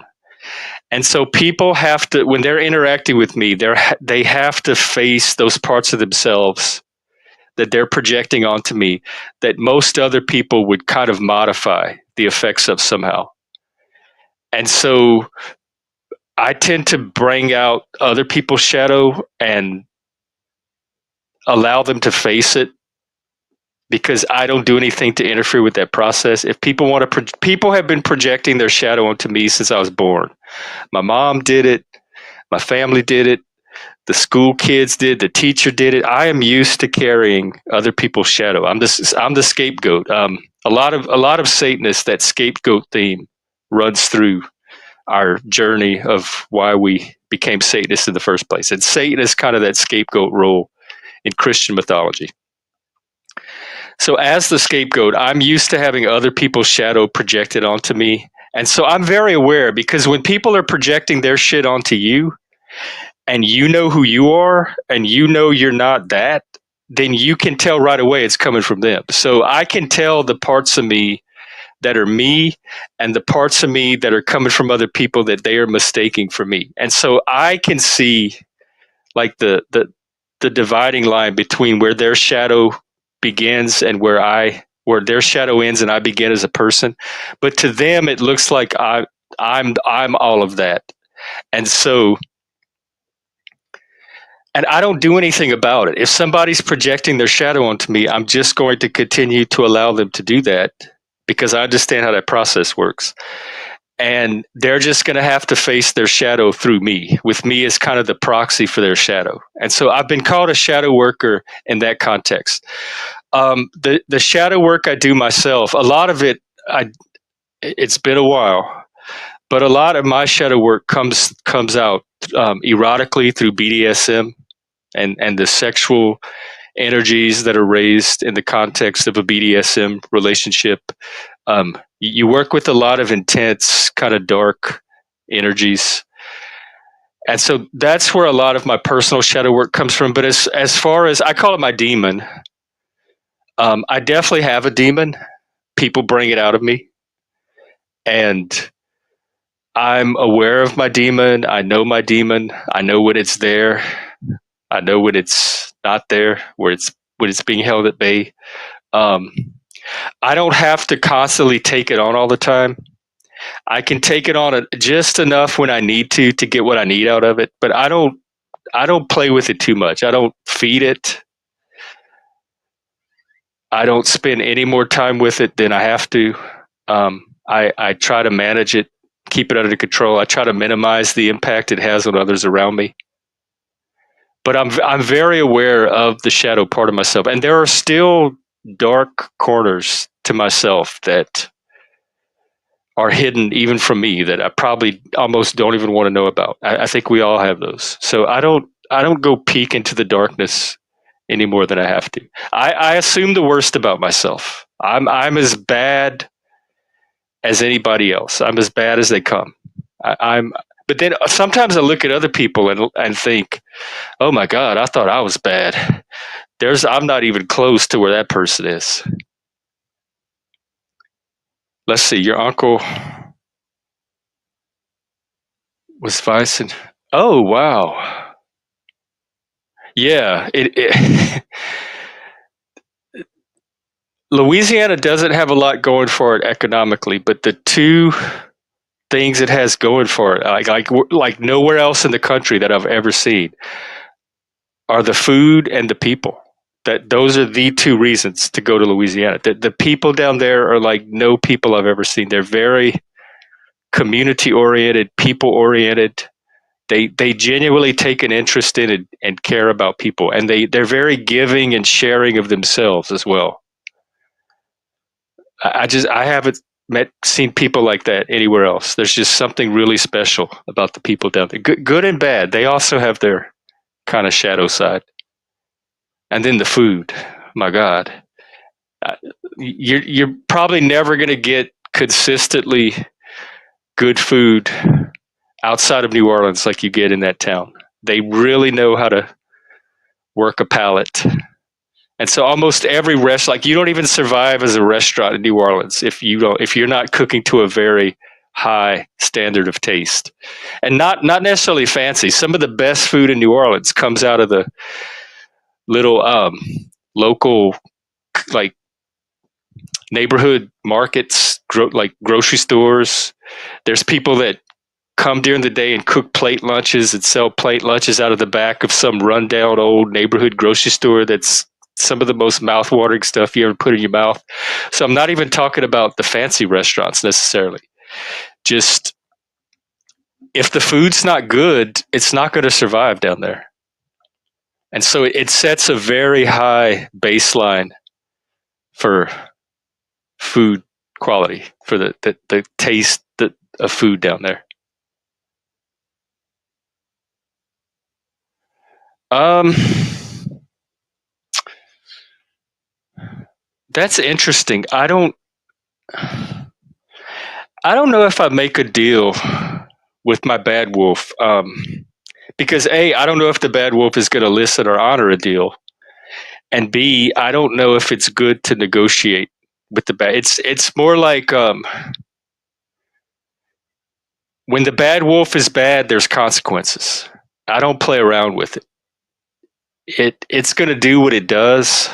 And so people have to, when they're interacting with me, they have to face those parts of themselves that they're projecting onto me that most other people would kind of modify the effects of somehow. And so I tend to bring out other people's shadow and allow them to face it because I don't do anything to interfere with that process. If people want to, people have been projecting their shadow onto me since I was born. My mom did it. My family did it. The school kids did. The teacher did it. I am used to carrying other people's shadow. I'm the scapegoat. A lot of Satanists, that scapegoat theme runs through our journey of why we became Satanists in the first place. And Satan is kind of that scapegoat role in Christian mythology. So as the scapegoat, I'm used to having other people's shadow projected onto me. And so I'm very aware because when people are projecting their shit onto you and you know who you are and you know you're not that, then you can tell right away it's coming from them. So I can tell the parts of me that are me and the parts of me that are coming from other people that they are mistaking for me. And so I can see like the dividing line between where their shadow begins and where their shadow ends and I begin as a person. But to them it looks like I'm all of that. And so and I don't do anything about it. If somebody's projecting their shadow onto me, I'm just going to continue to allow them to do that because I understand how that process works. and they're just going to have to face their shadow through me, with me as kind of the proxy for their shadow. And so I've been called a shadow worker in that context. The shadow work I do myself, a lot of it, it's been a while, but a lot of my shadow work comes out erotically through BDSM and the sexual energies that are raised in the context of a BDSM relationship. You work with a lot of intense, kind of dark energies. And so that's where a lot of my personal shadow work comes from. But as far as I call it my demon, I definitely have a demon. People bring it out of me. And I'm aware of my demon. I know my demon. I know when it's there. I know when it's not there, when it's being held at bay. Um, I don't have to constantly take it on all the time. I can take it on just enough when I need to get what I need out of it, but I don't play with it too much. I don't feed it. I don't spend any more time with it than I have to. I try to manage it, keep it under control. I try to minimize the impact it has on others around me. But I'm very aware of the shadow part of myself, and there are still dark corners to myself that are hidden even from me that I probably almost don't even want to know about. I think we all have those. So I don't go peek into the darkness any more than I have to. I assume the worst about myself. I'm as bad as anybody else. I'm as bad as they come. I'm but then sometimes I look at other people and think, oh my God, I thought I was bad. I'm not even close to where that person is. Let's see, your uncle was Vicen. Oh wow. Yeah, Louisiana doesn't have a lot going for it economically, but the two things it has going for it, like nowhere else in the country that I've ever seen, are the food and the people. That those are the two reasons to go to Louisiana. The people down there are like no people I've ever seen. They're very community oriented, people oriented. They genuinely take an interest in it and care about people, and they're very giving and sharing of themselves as well. I haven't seen people like that anywhere else. There's just something really special about the people down there, good and bad. They also have their kind of shadow side, and then the food. My God, uh, you're probably never going to get consistently good food outside of New Orleans like you get in that town. They really know how to work a palate. And so almost every restaurant, like you don't even survive as a restaurant in New Orleans if you're not cooking to a very high standard of taste, and not necessarily fancy. Some of the best food in New Orleans comes out of the little local, like, neighborhood markets, like grocery stores. There's people that come during the day and cook plate lunches and sell plate lunches out of the back of some rundown old neighborhood grocery store that's some of the most mouth-watering stuff you ever put in your mouth. So I'm not even talking about the fancy restaurants necessarily. Just if the food's not good, it's not going to survive down there. And so it sets a very high baseline for food quality, for the taste of food down there. Um, that's interesting. I don't know if I make a deal with my bad wolf, because A, I don't know if the bad wolf is going to listen or honor a deal, and B, I don't know if it's good to negotiate with the bad. It's more like when the bad wolf is bad, there's consequences. I don't play around with it. It's going to do what it does,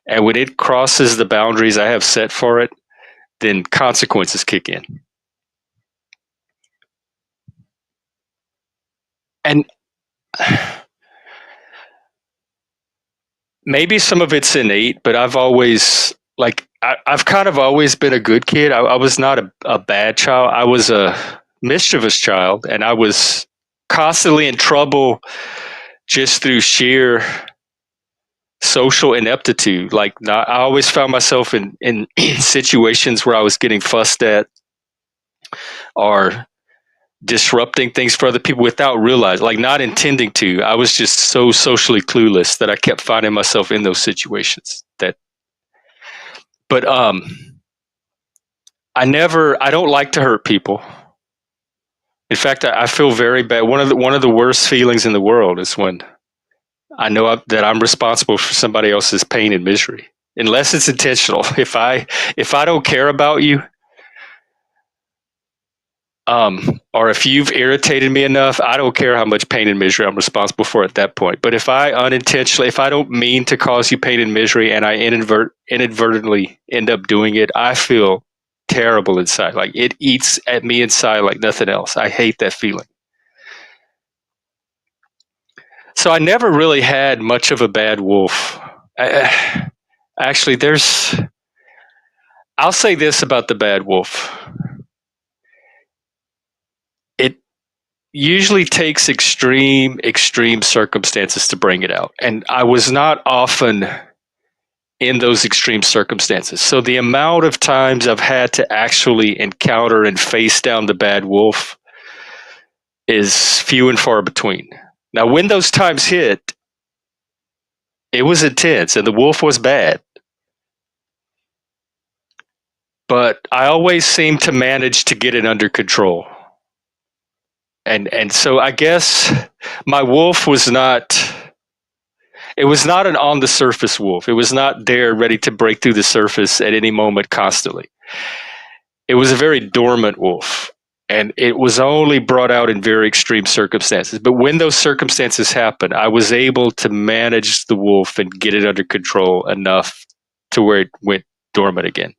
and when it crosses the boundaries I have set for it, then consequences kick in. And maybe some of it's innate, but I've always like I've kind of always been a good kid. I was not a bad child. I was a mischievous child, and I was constantly in trouble just through sheer social ineptitude. Like I always found myself in situations where I was getting fussed at or disrupting things for other people without realizing, like not intending to. I was just so socially clueless that I kept finding myself in those situations. But I don't like to hurt people. In fact, I feel very bad. One of the worst feelings in the world is when I know that I'm responsible for somebody else's pain and misery, unless it's intentional. If I don't care about you, or if you've irritated me enough, I don't care how much pain and misery I'm responsible for at that point. But if I don't mean to cause you pain and misery, and I inadvertently end up doing it, I feel terrible inside. Like it eats at me inside like nothing else. I hate that feeling. So I never really had much of a bad wolf. Actually, I'll say this about the bad wolf. It usually takes extreme circumstances to bring it out. And I was not often in those extreme circumstances. So the amount of times I've had to actually encounter and face down the bad wolf is few and far between. Now, when those times hit, it was intense and the wolf was bad. But I always seem to manage to get it under control. And so I guess my wolf was not it was not an on the surface wolf. It was not there ready to break through the surface at any moment constantly. It was a very dormant wolf. And it was only brought out in very extreme circumstances. But when those circumstances happened, I was able to manage the wolf and get it under control enough to where it went dormant again.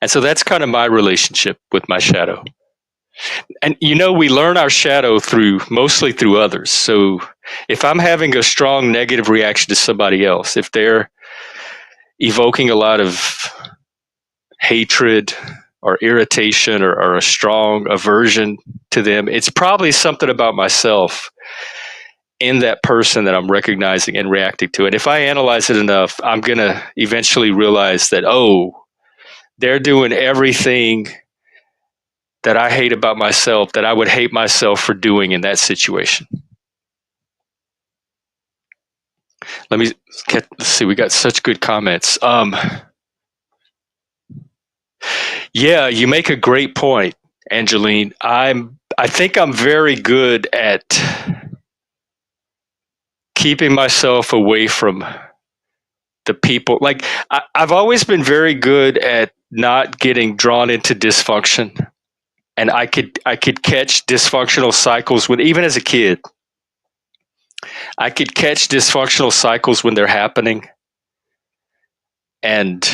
And so that's kind of my relationship with my shadow. And we learn our shadow mostly through others. So if I'm having a strong negative reaction to somebody else, if they're evoking a lot of hatred or irritation or a strong aversion to them, it's probably something about myself in that person that I'm recognizing and reacting to. And if I analyze it enough, I'm going to eventually realize that, they're doing everything that I hate about myself that I would hate myself for doing in that situation. Let's see. We got such good comments. Yeah, you make a great point, Angeline. I think I'm very good at keeping myself away from the people. Like I've always been very good at not getting drawn into dysfunction. And I could catch dysfunctional cycles even as a kid. I could catch dysfunctional cycles when they're happening, and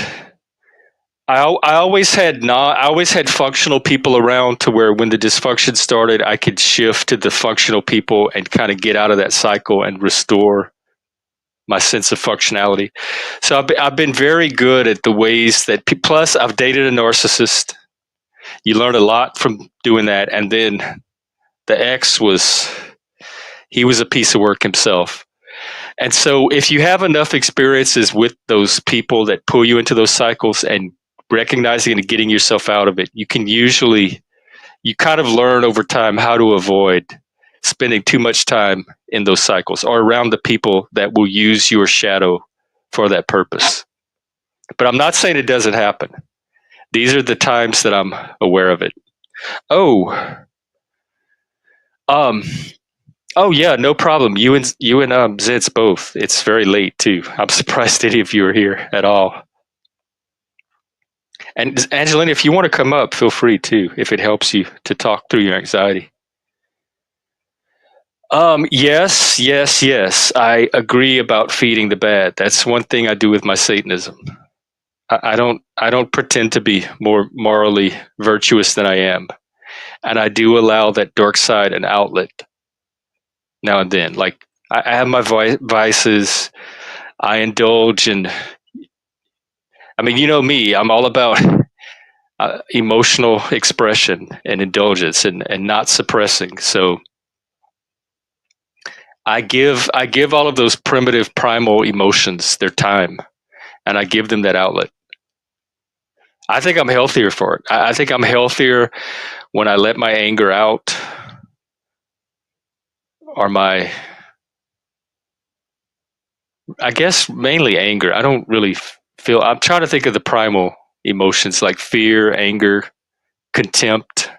I always had functional people around to where when the dysfunction started, I could shift to the functional people and kind of get out of that cycle and restore my sense of functionality. So I've been very good at the ways that. Plus, I've dated a narcissist. You learn a lot from doing that, and then the ex he was a piece of work himself. And so if you have enough experiences with those people that pull you into those cycles and recognizing and getting yourself out of it, you kind of learn over time how to avoid spending too much time in those cycles or around the people that will use your shadow for that purpose. But I'm not saying it doesn't happen. These are the times that I'm aware of it. Oh, yeah, no problem. You and Zitz both. It's very late too. I'm surprised any of you are here at all. And Angelina, if you want to come up, feel free to, if it helps you to talk through your anxiety. Yes. I agree about feeding the bad. That's one thing I do with my Satanism. I don't pretend to be more morally virtuous than I am, and I do allow that dark side an outlet now and then. Like I have my vices. I indulge in I mean, you know me, I'm all about emotional expression and indulgence and not suppressing. So I give all of those primitive primal emotions their time, and I give them that outlet. I think I'm healthier for it. I think I'm healthier when I let my anger out, or my, I guess mainly anger. I don't really feel, I'm trying to think of the primal emotions like fear, anger, contempt,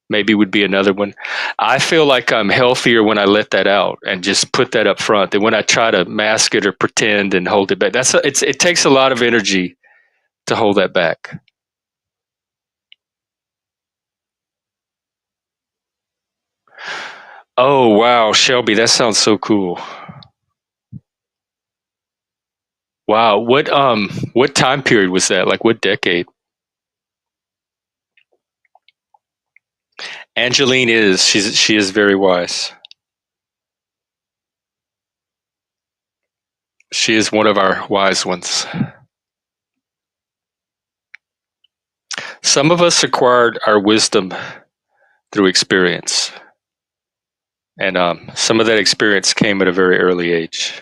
maybe would be another one. I feel like I'm healthier when I let that out and just put that up front than when I try to mask it or pretend and hold it back. It takes a lot of energy to hold that back. Oh wow, Shelby, that sounds so cool. Wow, what time period was that? Like what decade? Angeline is she is very wise. She is one of our wise ones. Some of us acquired our wisdom through experience, and some of that experience came at a very early age.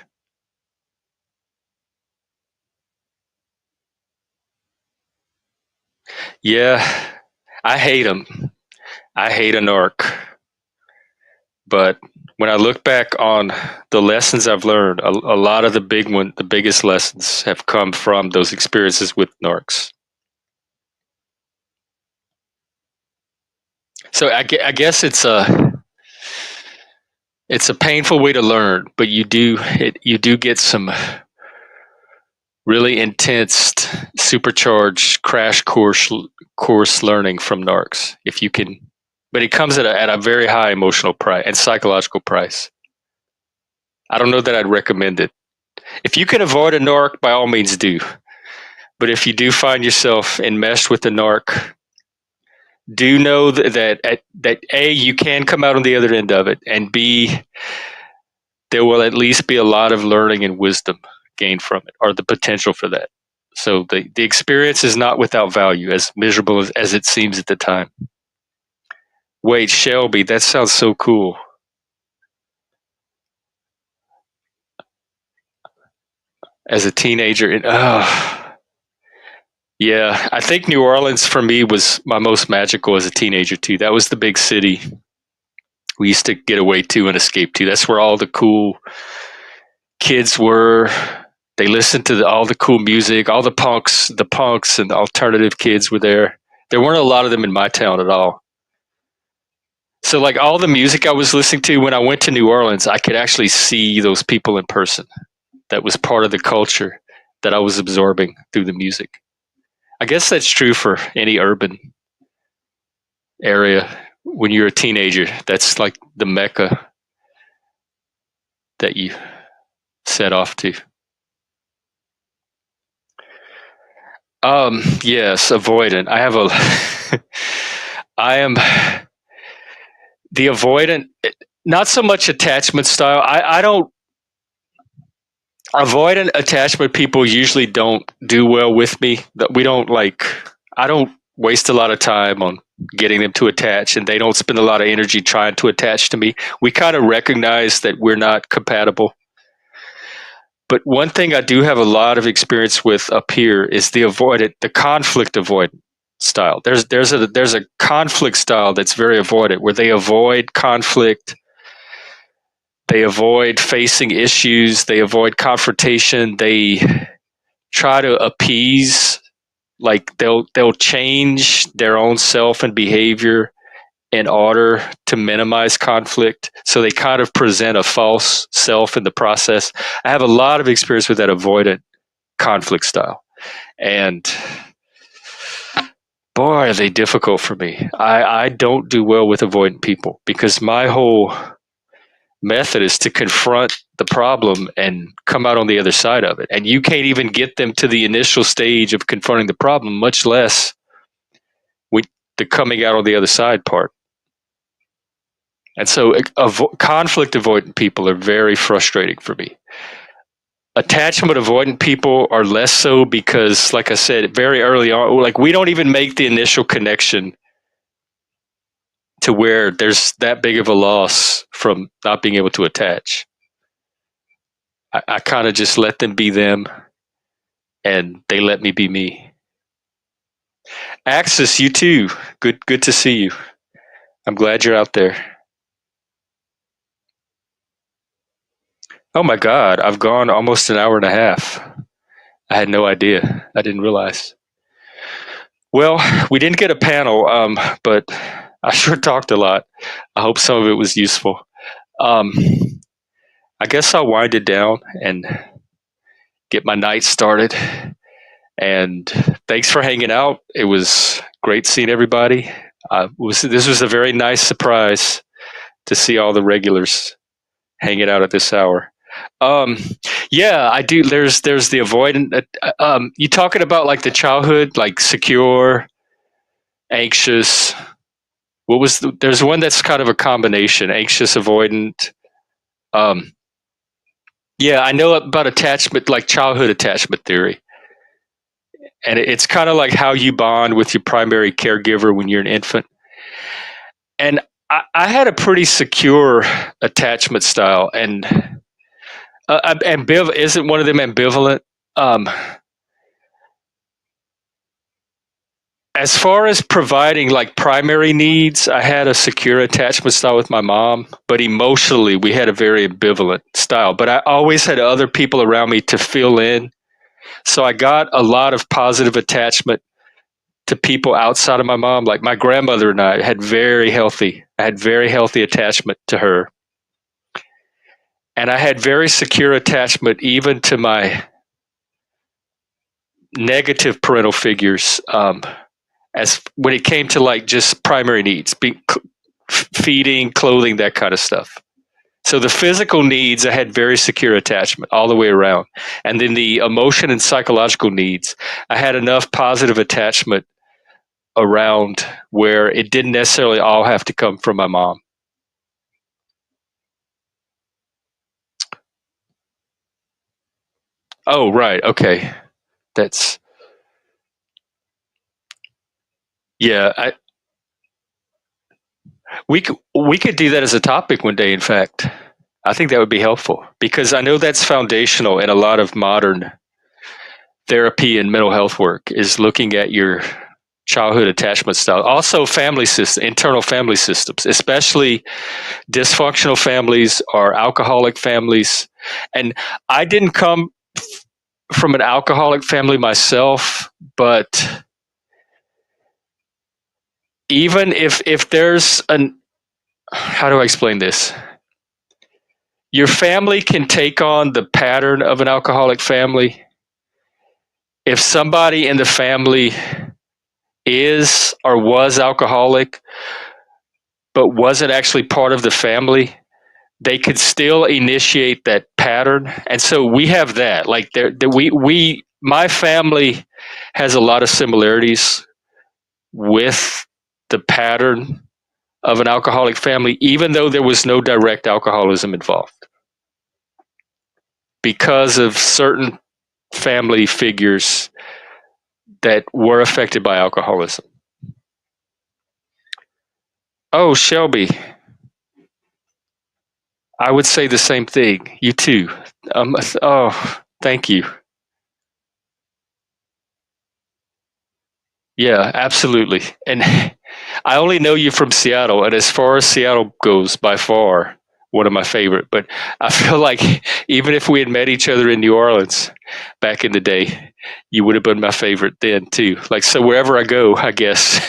Yeah, I hate them. I hate a narc, but when I look back on the lessons I've learned, a lot of the biggest lessons have come from those experiences with narcs. So I guess it's a painful way to learn, but you do get some really intense, supercharged course learning from narcs if you can. But it comes at a very high emotional price and psychological price. I don't know that I'd recommend it. If you can avoid a narc, by all means do. But if you do find yourself enmeshed with a narc, do know that A, you can come out on the other end of it, and B, there will at least be a lot of learning and wisdom gained from it, or the potential for that. So the experience is not without value, as miserable as it seems at the time. Wait, Shelby, that sounds so cool. As a teenager, yeah, I think New Orleans for me was my most magical as a teenager too. That was the big city we used to get away to and escape to. That's where all the cool kids were. They listened to all the cool music, all the punks and the alternative kids were there. There weren't a lot of them in my town at all. So like all the music I was listening to when I went to New Orleans, I could actually see those people in person. That was part of the culture that I was absorbing through the music. I guess that's true for any urban area. When you're a teenager, that's like the mecca that you set off to. Yes, avoidant. I am the avoidant, not so much attachment style. I don't, avoidant attachment people usually don't do well with me. That we don't like, I don't waste a lot of time on getting them to attach, and they don't spend a lot of energy trying to attach to me. We kind of recognize that we're not compatible. But one thing I do have a lot of experience with up here is the conflict avoidant style. There's a conflict style that's very avoidant, where they avoid conflict, they avoid facing issues, they avoid confrontation, they try to appease, like they'll change their own self and behavior in order to minimize conflict. So they kind of present a false self in the process. I have a lot of experience with that avoidant conflict style. And boy, are they difficult for me. I don't do well with avoidant people because my whole method is to confront the problem and come out on the other side of it. And you can't even get them to the initial stage of confronting the problem, much less we, the coming out on the other side part. And so conflict avoidant people are very frustrating for me. Attachment avoidant people are less so because, like I said, very early on, like we don't even make the initial connection to where there's that big of a loss from not being able to attach. I kind of just let them be them and they let me be me. Axis, you too. Good to see you. I'm glad you're out there. Oh my God, I've gone almost an hour and a half. I had no idea. I didn't realize. Well, we didn't get a panel, but I sure talked a lot. I hope some of it was useful. Um, I guess I'll wind it down and get my night started. And thanks for hanging out. It was great seeing everybody. This was a very nice surprise to see all the regulars hanging out at this hour. Um, yeah, I do. There's the avoidant. You talking about like the childhood, like secure, anxious. There's one that's kind of a combination, anxious, avoidant. Um, yeah, I know about attachment, like childhood attachment theory, and it's kind of like how you bond with your primary caregiver when you're an infant. And I had a pretty secure attachment style, and isn't one of them ambivalent. Um, as far as providing like primary needs, I had a secure attachment style with my mom, but emotionally, we had a very ambivalent style. But I always had other people around me to fill in. So I got a lot of positive attachment to people outside of my mom. Like my grandmother and I had very healthy attachment to her. And I had very secure attachment even to my negative parental figures, as when it came to like just primary needs, feeding, clothing, that kind of stuff. So the physical needs, I had very secure attachment all the way around. And then the emotion and psychological needs, I had enough positive attachment around where it didn't necessarily all have to come from my mom. Oh, right. Okay. That's, yeah. We could do that as a topic one day, in fact. I think that would be helpful because I know that's foundational in a lot of modern therapy and mental health work is looking at your childhood attachment style. Also, internal family systems, especially dysfunctional families or alcoholic families. And I didn't come from an alcoholic family myself, but even if there's an how do I explain this? Your family can take on the pattern of an alcoholic family. If somebody in the family is or was alcoholic, but wasn't actually part of the family, they could still initiate that pattern. And so we have that. Like my family has a lot of similarities with the pattern of an alcoholic family, even though there was no direct alcoholism involved, because of certain family figures that were affected by alcoholism. Oh, Shelby, I would say the same thing. You too. Oh, thank you. Yeah, absolutely. And I only know you from Seattle, and as far as Seattle goes, by far one of my favorite. But I feel like even if we had met each other in New Orleans back in the day, you would have been my favorite then too. Like so, wherever I go, I guess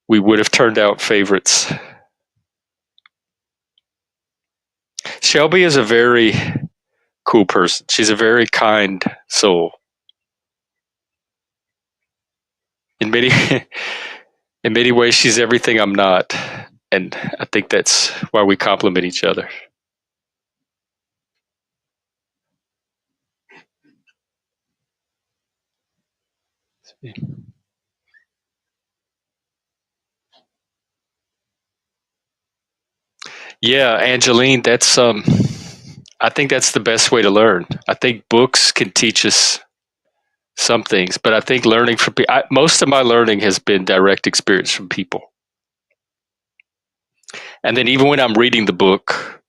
we would have turned out favorites. Shelby is a very cool person. She's a very kind soul. In many in many ways, she's everything I'm not, and I think that's why we complement each other. Yeah, Angeline, that's I think that's the best way to learn. I think books can teach us some things, but I think learning from most of my learning has been direct experience from people. And then even when I'm reading the book,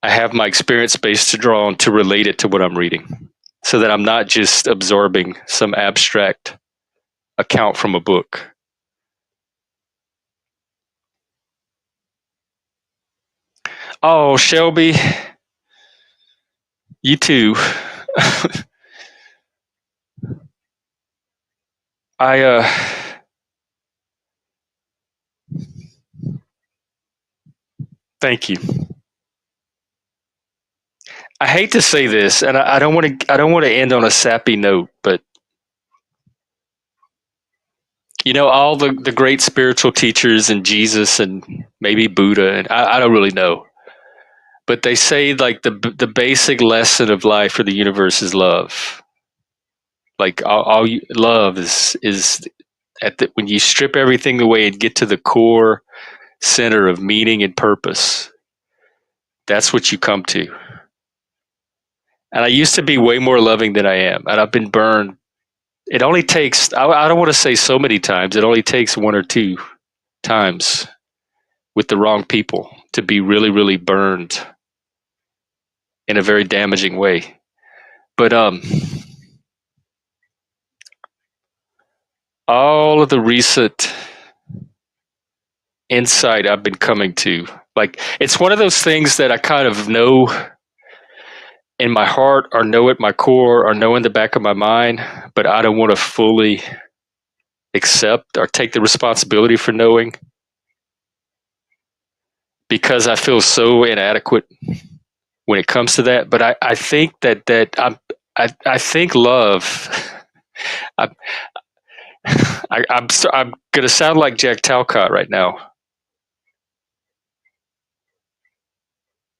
I have my experience base to draw on to relate it to what I'm reading, so that I'm not just absorbing some abstract account from a book. Oh, Shelby, you too. I thank you. I hate to say this, and I don't want to. I don't want to end on a sappy note, but all the great spiritual teachers and Jesus and maybe Buddha, and I don't really know, but they say like the basic lesson of life or the universe is love. Like love is when you strip everything away and get to the core center of meaning and purpose. That's what you come to. And I used to be way more loving than I am, and I've been burned. It only takes, I don't want to say so many times, it only takes one or two times with the wrong people to be really, really burned in a very damaging way. But all of the recent insight I've been coming to, like, it's one of those things that I kind of know in my heart or know at my core or know in the back of my mind, but I don't want to fully accept or take the responsibility for knowing because I feel so inadequate when it comes to that. But I think I think love. I, I'm going to sound like Jack Talcott right now,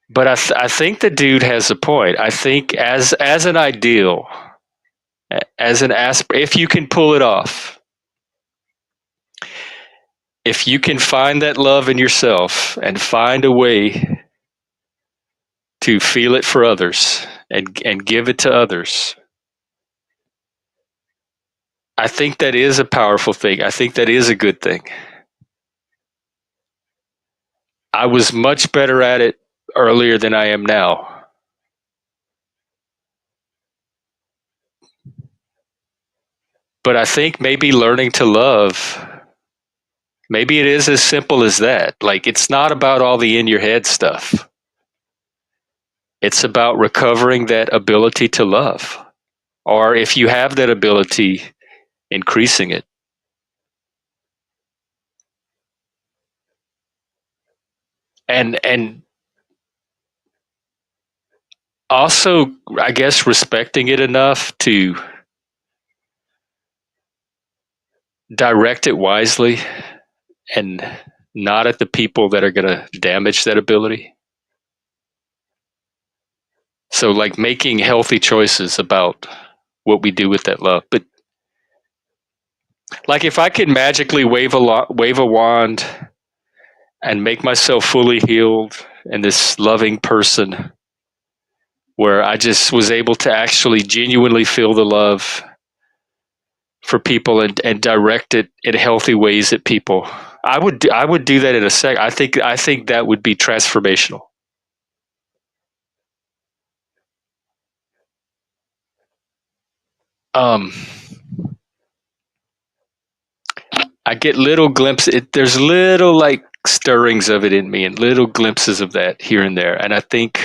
but I think the dude has a point. I think as an ideal, as an if you can pull it off, if you can find that love in yourself and find a way to feel it for others and give it to others, I think that is a powerful thing. I think that is a good thing. I was much better at it earlier than I am now. But I think maybe learning to love, maybe it is as simple as that. Like, it's not about all the in your head stuff. It's about recovering that ability to love. Or if you have that ability, increasing it. And also, I guess, respecting it enough to direct it wisely and not at the people that are going to damage that ability. So, like, making healthy choices about what we do with that love. But like, if I could magically wave a wand and make myself fully healed and this loving person, where I just was able to actually genuinely feel the love for people and direct it in healthy ways at people, I would do that in a sec. I think that would be transformational. Um, I get little glimpses. There's little like stirrings of it in me, and little glimpses of that here and there. And I think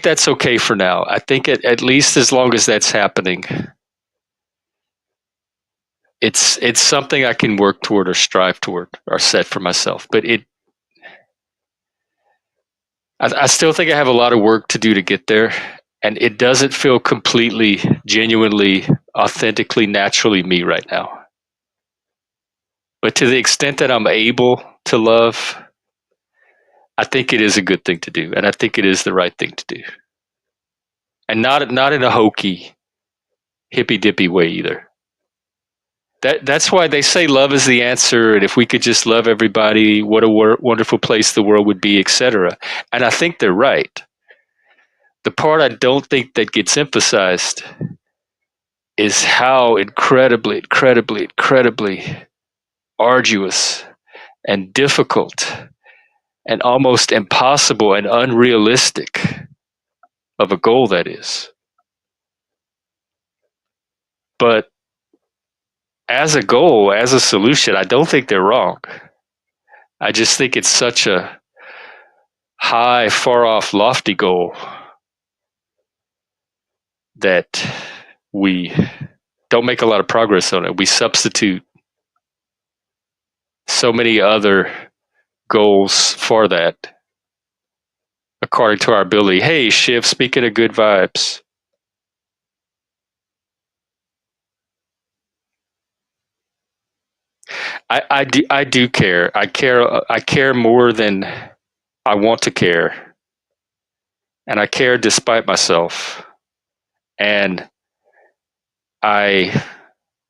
that's okay for now. I think at least as long as that's happening, it's something I can work toward or strive toward or set for myself. But I still think I have a lot of work to do to get there, and it doesn't feel completely, genuinely, authentically, naturally me right now. But to the extent that I'm able to love, I think it is a good thing to do, and I think it is the right thing to do, and not in a hokey, hippy dippy way either. That's why they say love is the answer, and if we could just love everybody, what a wonderful place the world would be, etc. And I think they're right. The part I don't think that gets emphasized is how incredibly arduous and difficult and almost impossible and unrealistic of a goal that is. But as a goal, as a solution, I don't think they're wrong. I just think it's such a high, far off, lofty goal that we don't make a lot of progress on it. We substitute so many other goals for that according to our ability. Hey, Shiv, speaking of good vibes. I do care. I care more than I want to care. And I care despite myself. And I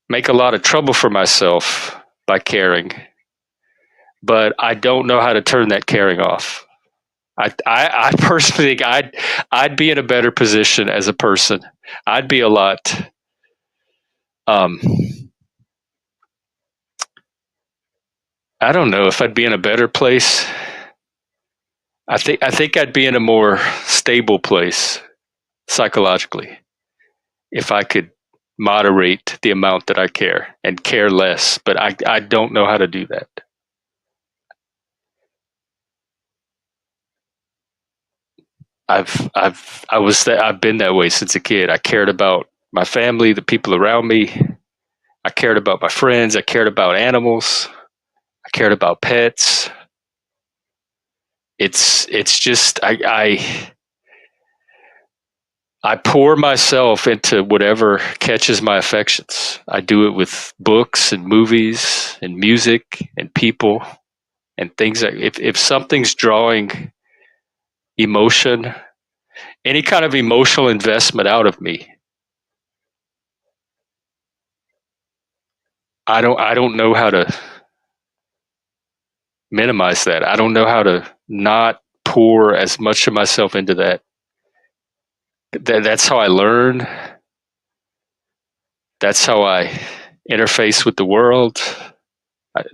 make a lot of trouble for myself by caring. But I don't know how to turn that caring off. I personally think I'd be in a better position as a person. I'd be a lot um, I don't know if I'd be in a better place. I think I'd be in a more stable place psychologically if I could moderate the amount that I care and care less. But I don't know how to do that. I've been that way since a kid. I cared about my family, the people around me. I cared about my friends. I cared about animals. I cared about pets. It's just I pour myself into whatever catches my affections. I do it with books and movies and music and people and things. If something's drawing emotion, any kind of emotional investment out of me, I don't know how to minimize that. I don't know how to not pour as much of myself into that. That's how I learn. That's how I interface with the world.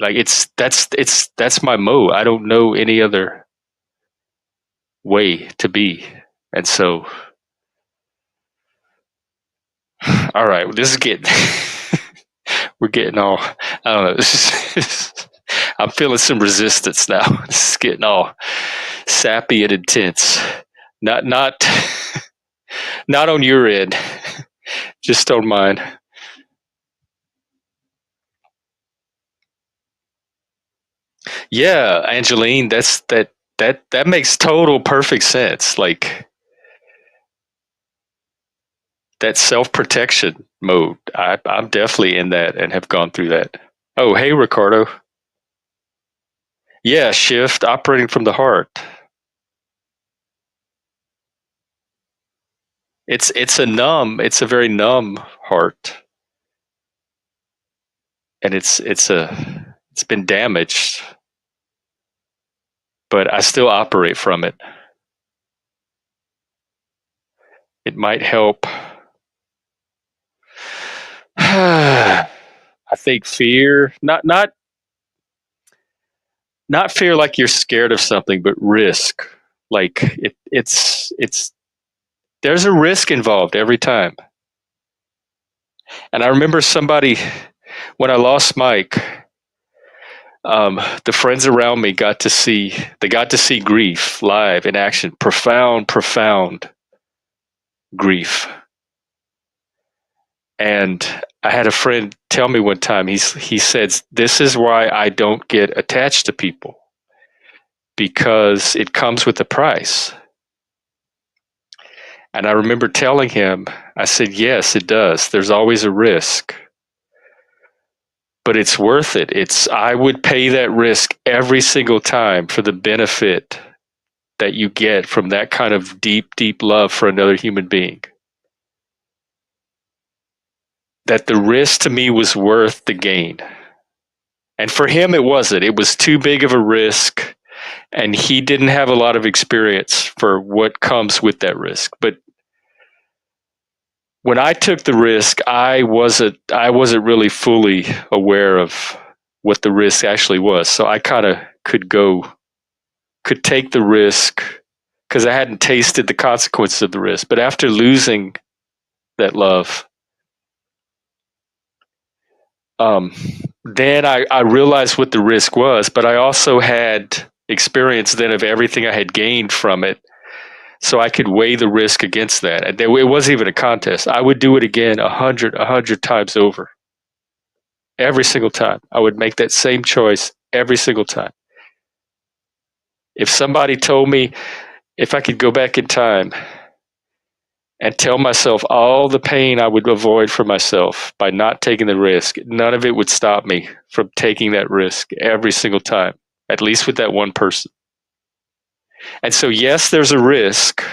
Like that's my mode. I don't know any other way to be. And so, all right, this is getting we're getting all I don't know. I'm feeling some resistance now. This is getting all sappy and intense. Not not on your end, just on mine. Yeah, Angeline, that makes total perfect sense. Like that self protection mode. I'm definitely in that and have gone through that. Oh, hey, Ricardo. Yeah, shift operating from the heart. It's a very numb heart, and it's been damaged, but I still operate from it. It might help. I think fear, not fear like you're scared of something, but risk. Like it's there's a risk involved every time. And I remember somebody when I lost Mike, the friends around me got to see grief live in action, profound grief. And I had a friend tell me one time, he said, "This is why I don't get attached to people because it comes with a price." And I remember telling him, I said, "Yes, it does. There's always a risk, but it's worth it. I would pay that risk every single time for the benefit that you get from that kind of deep love for another human being." that the risk to me was worth the gain. And for him, it wasn't. It was too big of a risk, and he didn't have a lot of experience for what comes with that risk. But when I took the risk, I wasn't really fully aware of what the risk actually was. So I kind of could take the risk because I hadn't tasted the consequences of the risk. But after losing that love, then I realized what the risk was, but I also had experience then of everything I had gained from it. So I could weigh the risk against that. And it wasn't even a contest. I would do it again a hundred times over. Every single time. I would make that same choice every single time. If somebody told me if I could go back in time and tell myself all the pain I would avoid for myself by not taking the risk, none of it would stop me from taking that risk every single time, at least with that one person. And so, yes, there's a risk,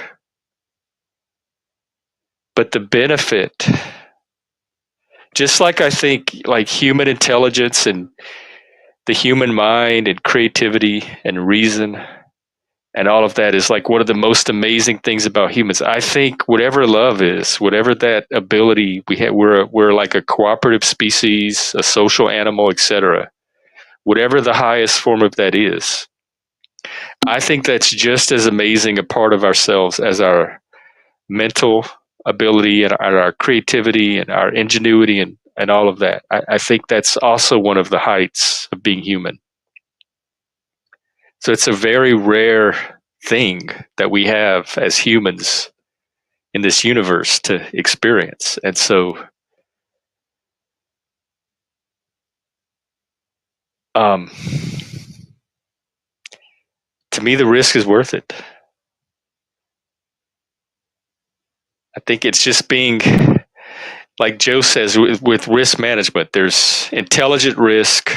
but the benefit, just like I think like human intelligence and the human mind and creativity and reason and all of that is like one of the most amazing things about humans. I think whatever love is, whatever that ability we have, we're like a cooperative species, a social animal, etc. Whatever the highest form of that is, I think that's just as amazing a part of ourselves as our mental ability and our creativity and our ingenuity and all of that. I think that's also one of the heights of being human. So it's a very rare thing that we have as humans in this universe to experience. And so um, to me, the risk is worth it. I think it's just being, like Joe says, with risk management, there's intelligent risk,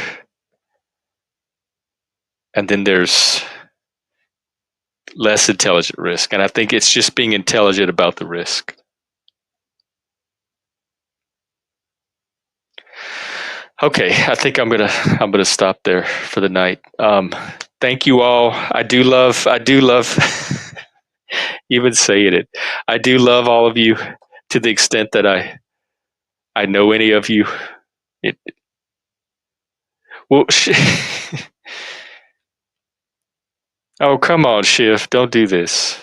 and then there's less intelligent risk. And I think it's just being intelligent about the risk. Okay, I think I'm gonna stop there for the night. Thank you all. I do love even saying it. I do love all of you to the extent that I know any of you. It, well, oh come on, Shiv, don't do this.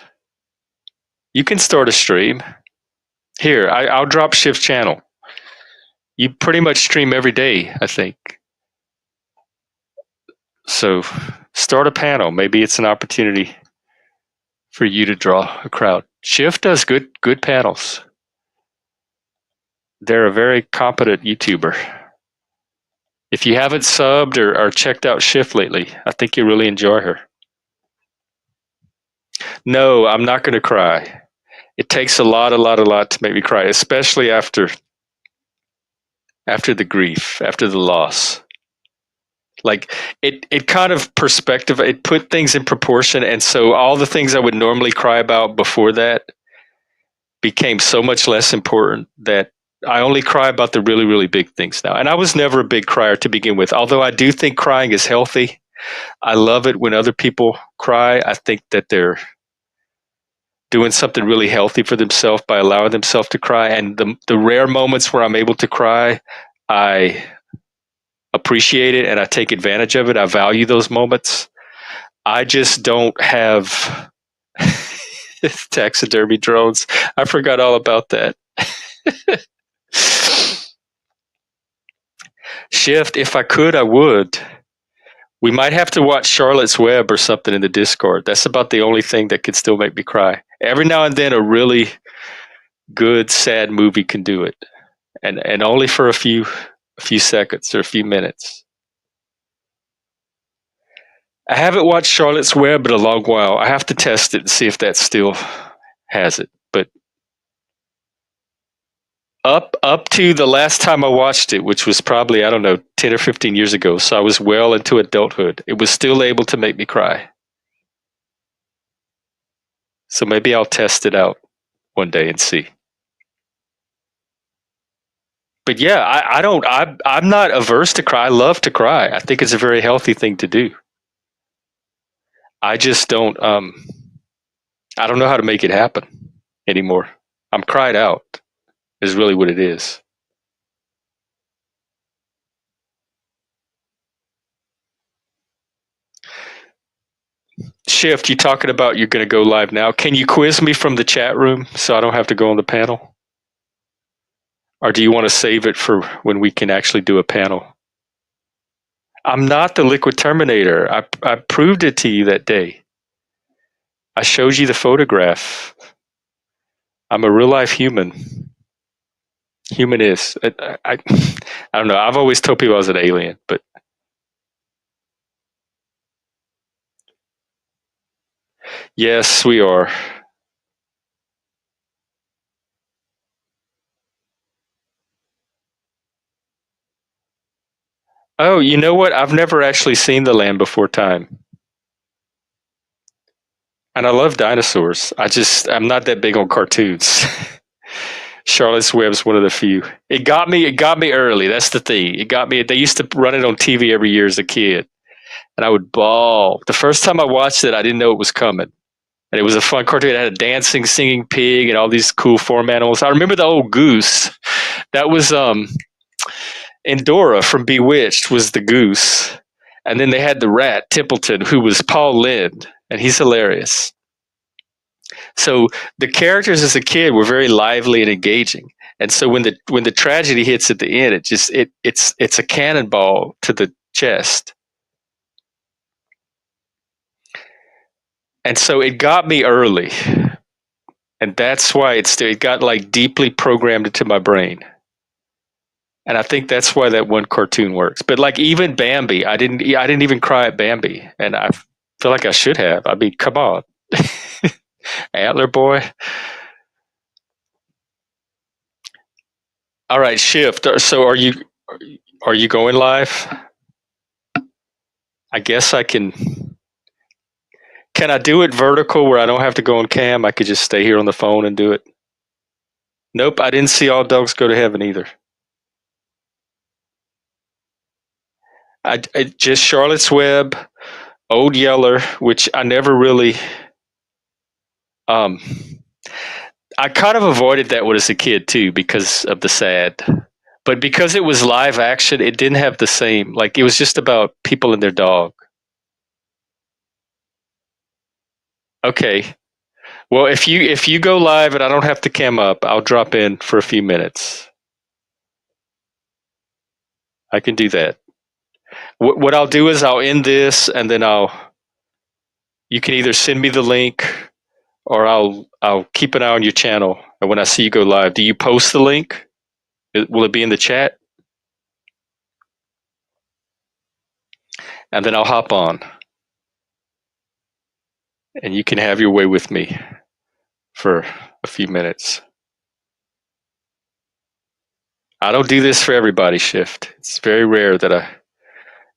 You can start a stream here. I'll drop Shiv's channel. You pretty much stream every day, I think. So start a panel. Maybe it's an opportunity for you to draw a crowd. Shiv does good panels. They're a very competent YouTuber. If you haven't subbed or checked out Shiv lately, I think you really enjoy her. No, I'm not going to cry. It takes a lot to make me cry, especially after the grief, after the loss. Like it kind of perspective, it put things in proportion, and so all the things I would normally cry about before that became so much less important that I only cry about the really, really big things now. And I was never a big crier to begin with, although I do think crying is healthy. I love it when other people cry. I think that they're doing something really healthy for themselves by allowing themselves to cry. And the rare moments where I'm able to cry, I appreciate it and I take advantage of it. I value those moments. I just don't have taxidermy drones. I forgot all about that. Shift, if I could, I would. We might have to watch Charlotte's Web or something in the Discord. That's about the only thing that could still make me cry. Every now and then, a really good sad movie can do it, and only for a few seconds or a few minutes. I haven't watched Charlotte's Web in a long while. I have to test it and see if that still has it. But up to the last time I watched it, which was probably, I don't know, 10 or 15 years ago, so I was well into adulthood, it was still able to make me cry. So maybe I'll test it out one day and see. But yeah, I don't. I'm not averse to cry. I love to cry. I think it's a very healthy thing to do. I just don't. I don't know how to make it happen anymore. I'm cried out. Is really what it is. Shift. You talking about you're going to go live now? Can you quiz me from the chat room so I don't have to go on the panel? Or do you want to save it for when we can actually do a panel? I'm not the liquid terminator. I proved it to you that day. I showed you the photograph. I'm a real life human. Human is. I don't know. I've always told people I was an alien, but yes, we are. Oh, you know what? I've never actually seen The Land Before Time. And I love dinosaurs. I'm not that big on cartoons. Charlotte's Web's one of the few. It got me early. That's the thing. It got me. They used to run it on TV every year as a kid, and I would bawl. The first time I watched it, I didn't know it was coming. And it was a fun cartoon. It had a dancing, singing pig and all these cool farm animals. I remember the old goose. That was Endora from Bewitched was the goose. And then they had the rat, Templeton, who was Paul Lynde, and he's hilarious. So the characters as a kid were very lively and engaging. And so when the tragedy hits at the end, it's a cannonball to the chest. And so it got me early. And that's why it got like deeply programmed into my brain. And I think that's why that one cartoon works. But like even Bambi, I didn't even cry at Bambi, and I feel like I should have. I mean, come on, Antler Boy. All right, shift. So are you going live? I guess I can. Can I do it vertical where I don't have to go on cam? I could just stay here on the phone and do it. Nope, I didn't see All Dogs Go to Heaven either. I just Charlotte's Web, Old Yeller, which I never really. Um, I kind of avoided that one as a kid too because of the sad. But because it was live action, it didn't have the same. Like it was just about people and their dog. Okay. Well, if you go live and I don't have to cam up, I'll drop in for a few minutes. I can do that. What I'll do is I'll end this and then you can either send me the link or I'll keep an eye on your channel. And when I see you go live, do you post the link? Will it be in the chat? And then I'll hop on and you can have your way with me for a few minutes. I don't do this for everybody, Shift. It's very rare that I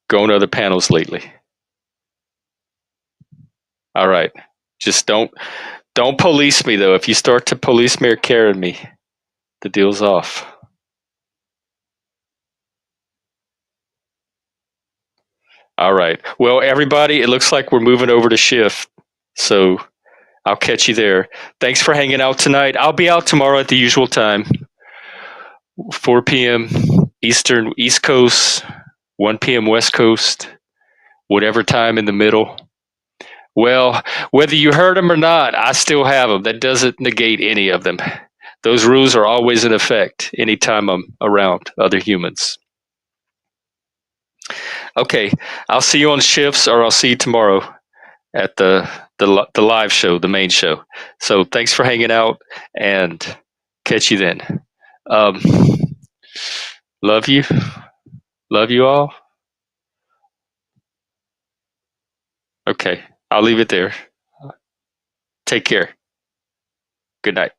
go on other panels lately. All right. Just don't police me though. If you start to police me or Karen me, the deal's off. All right. Well, everybody, it looks like we're moving over to Shift. So I'll catch you there. Thanks for hanging out tonight. I'll be out tomorrow at the usual time, 4 p.m. Eastern, East Coast, 1 p.m. West Coast, whatever time in the middle. Well, whether you heard them or not, I still have them. That doesn't negate any of them. Those rules are always in effect anytime I'm around other humans. Okay, I'll see you on shifts or I'll see you tomorrow at the live show, the main show. So thanks for hanging out and catch you then. Um, love you. Love you all. Okay, I'll leave it there. Take care. Good night.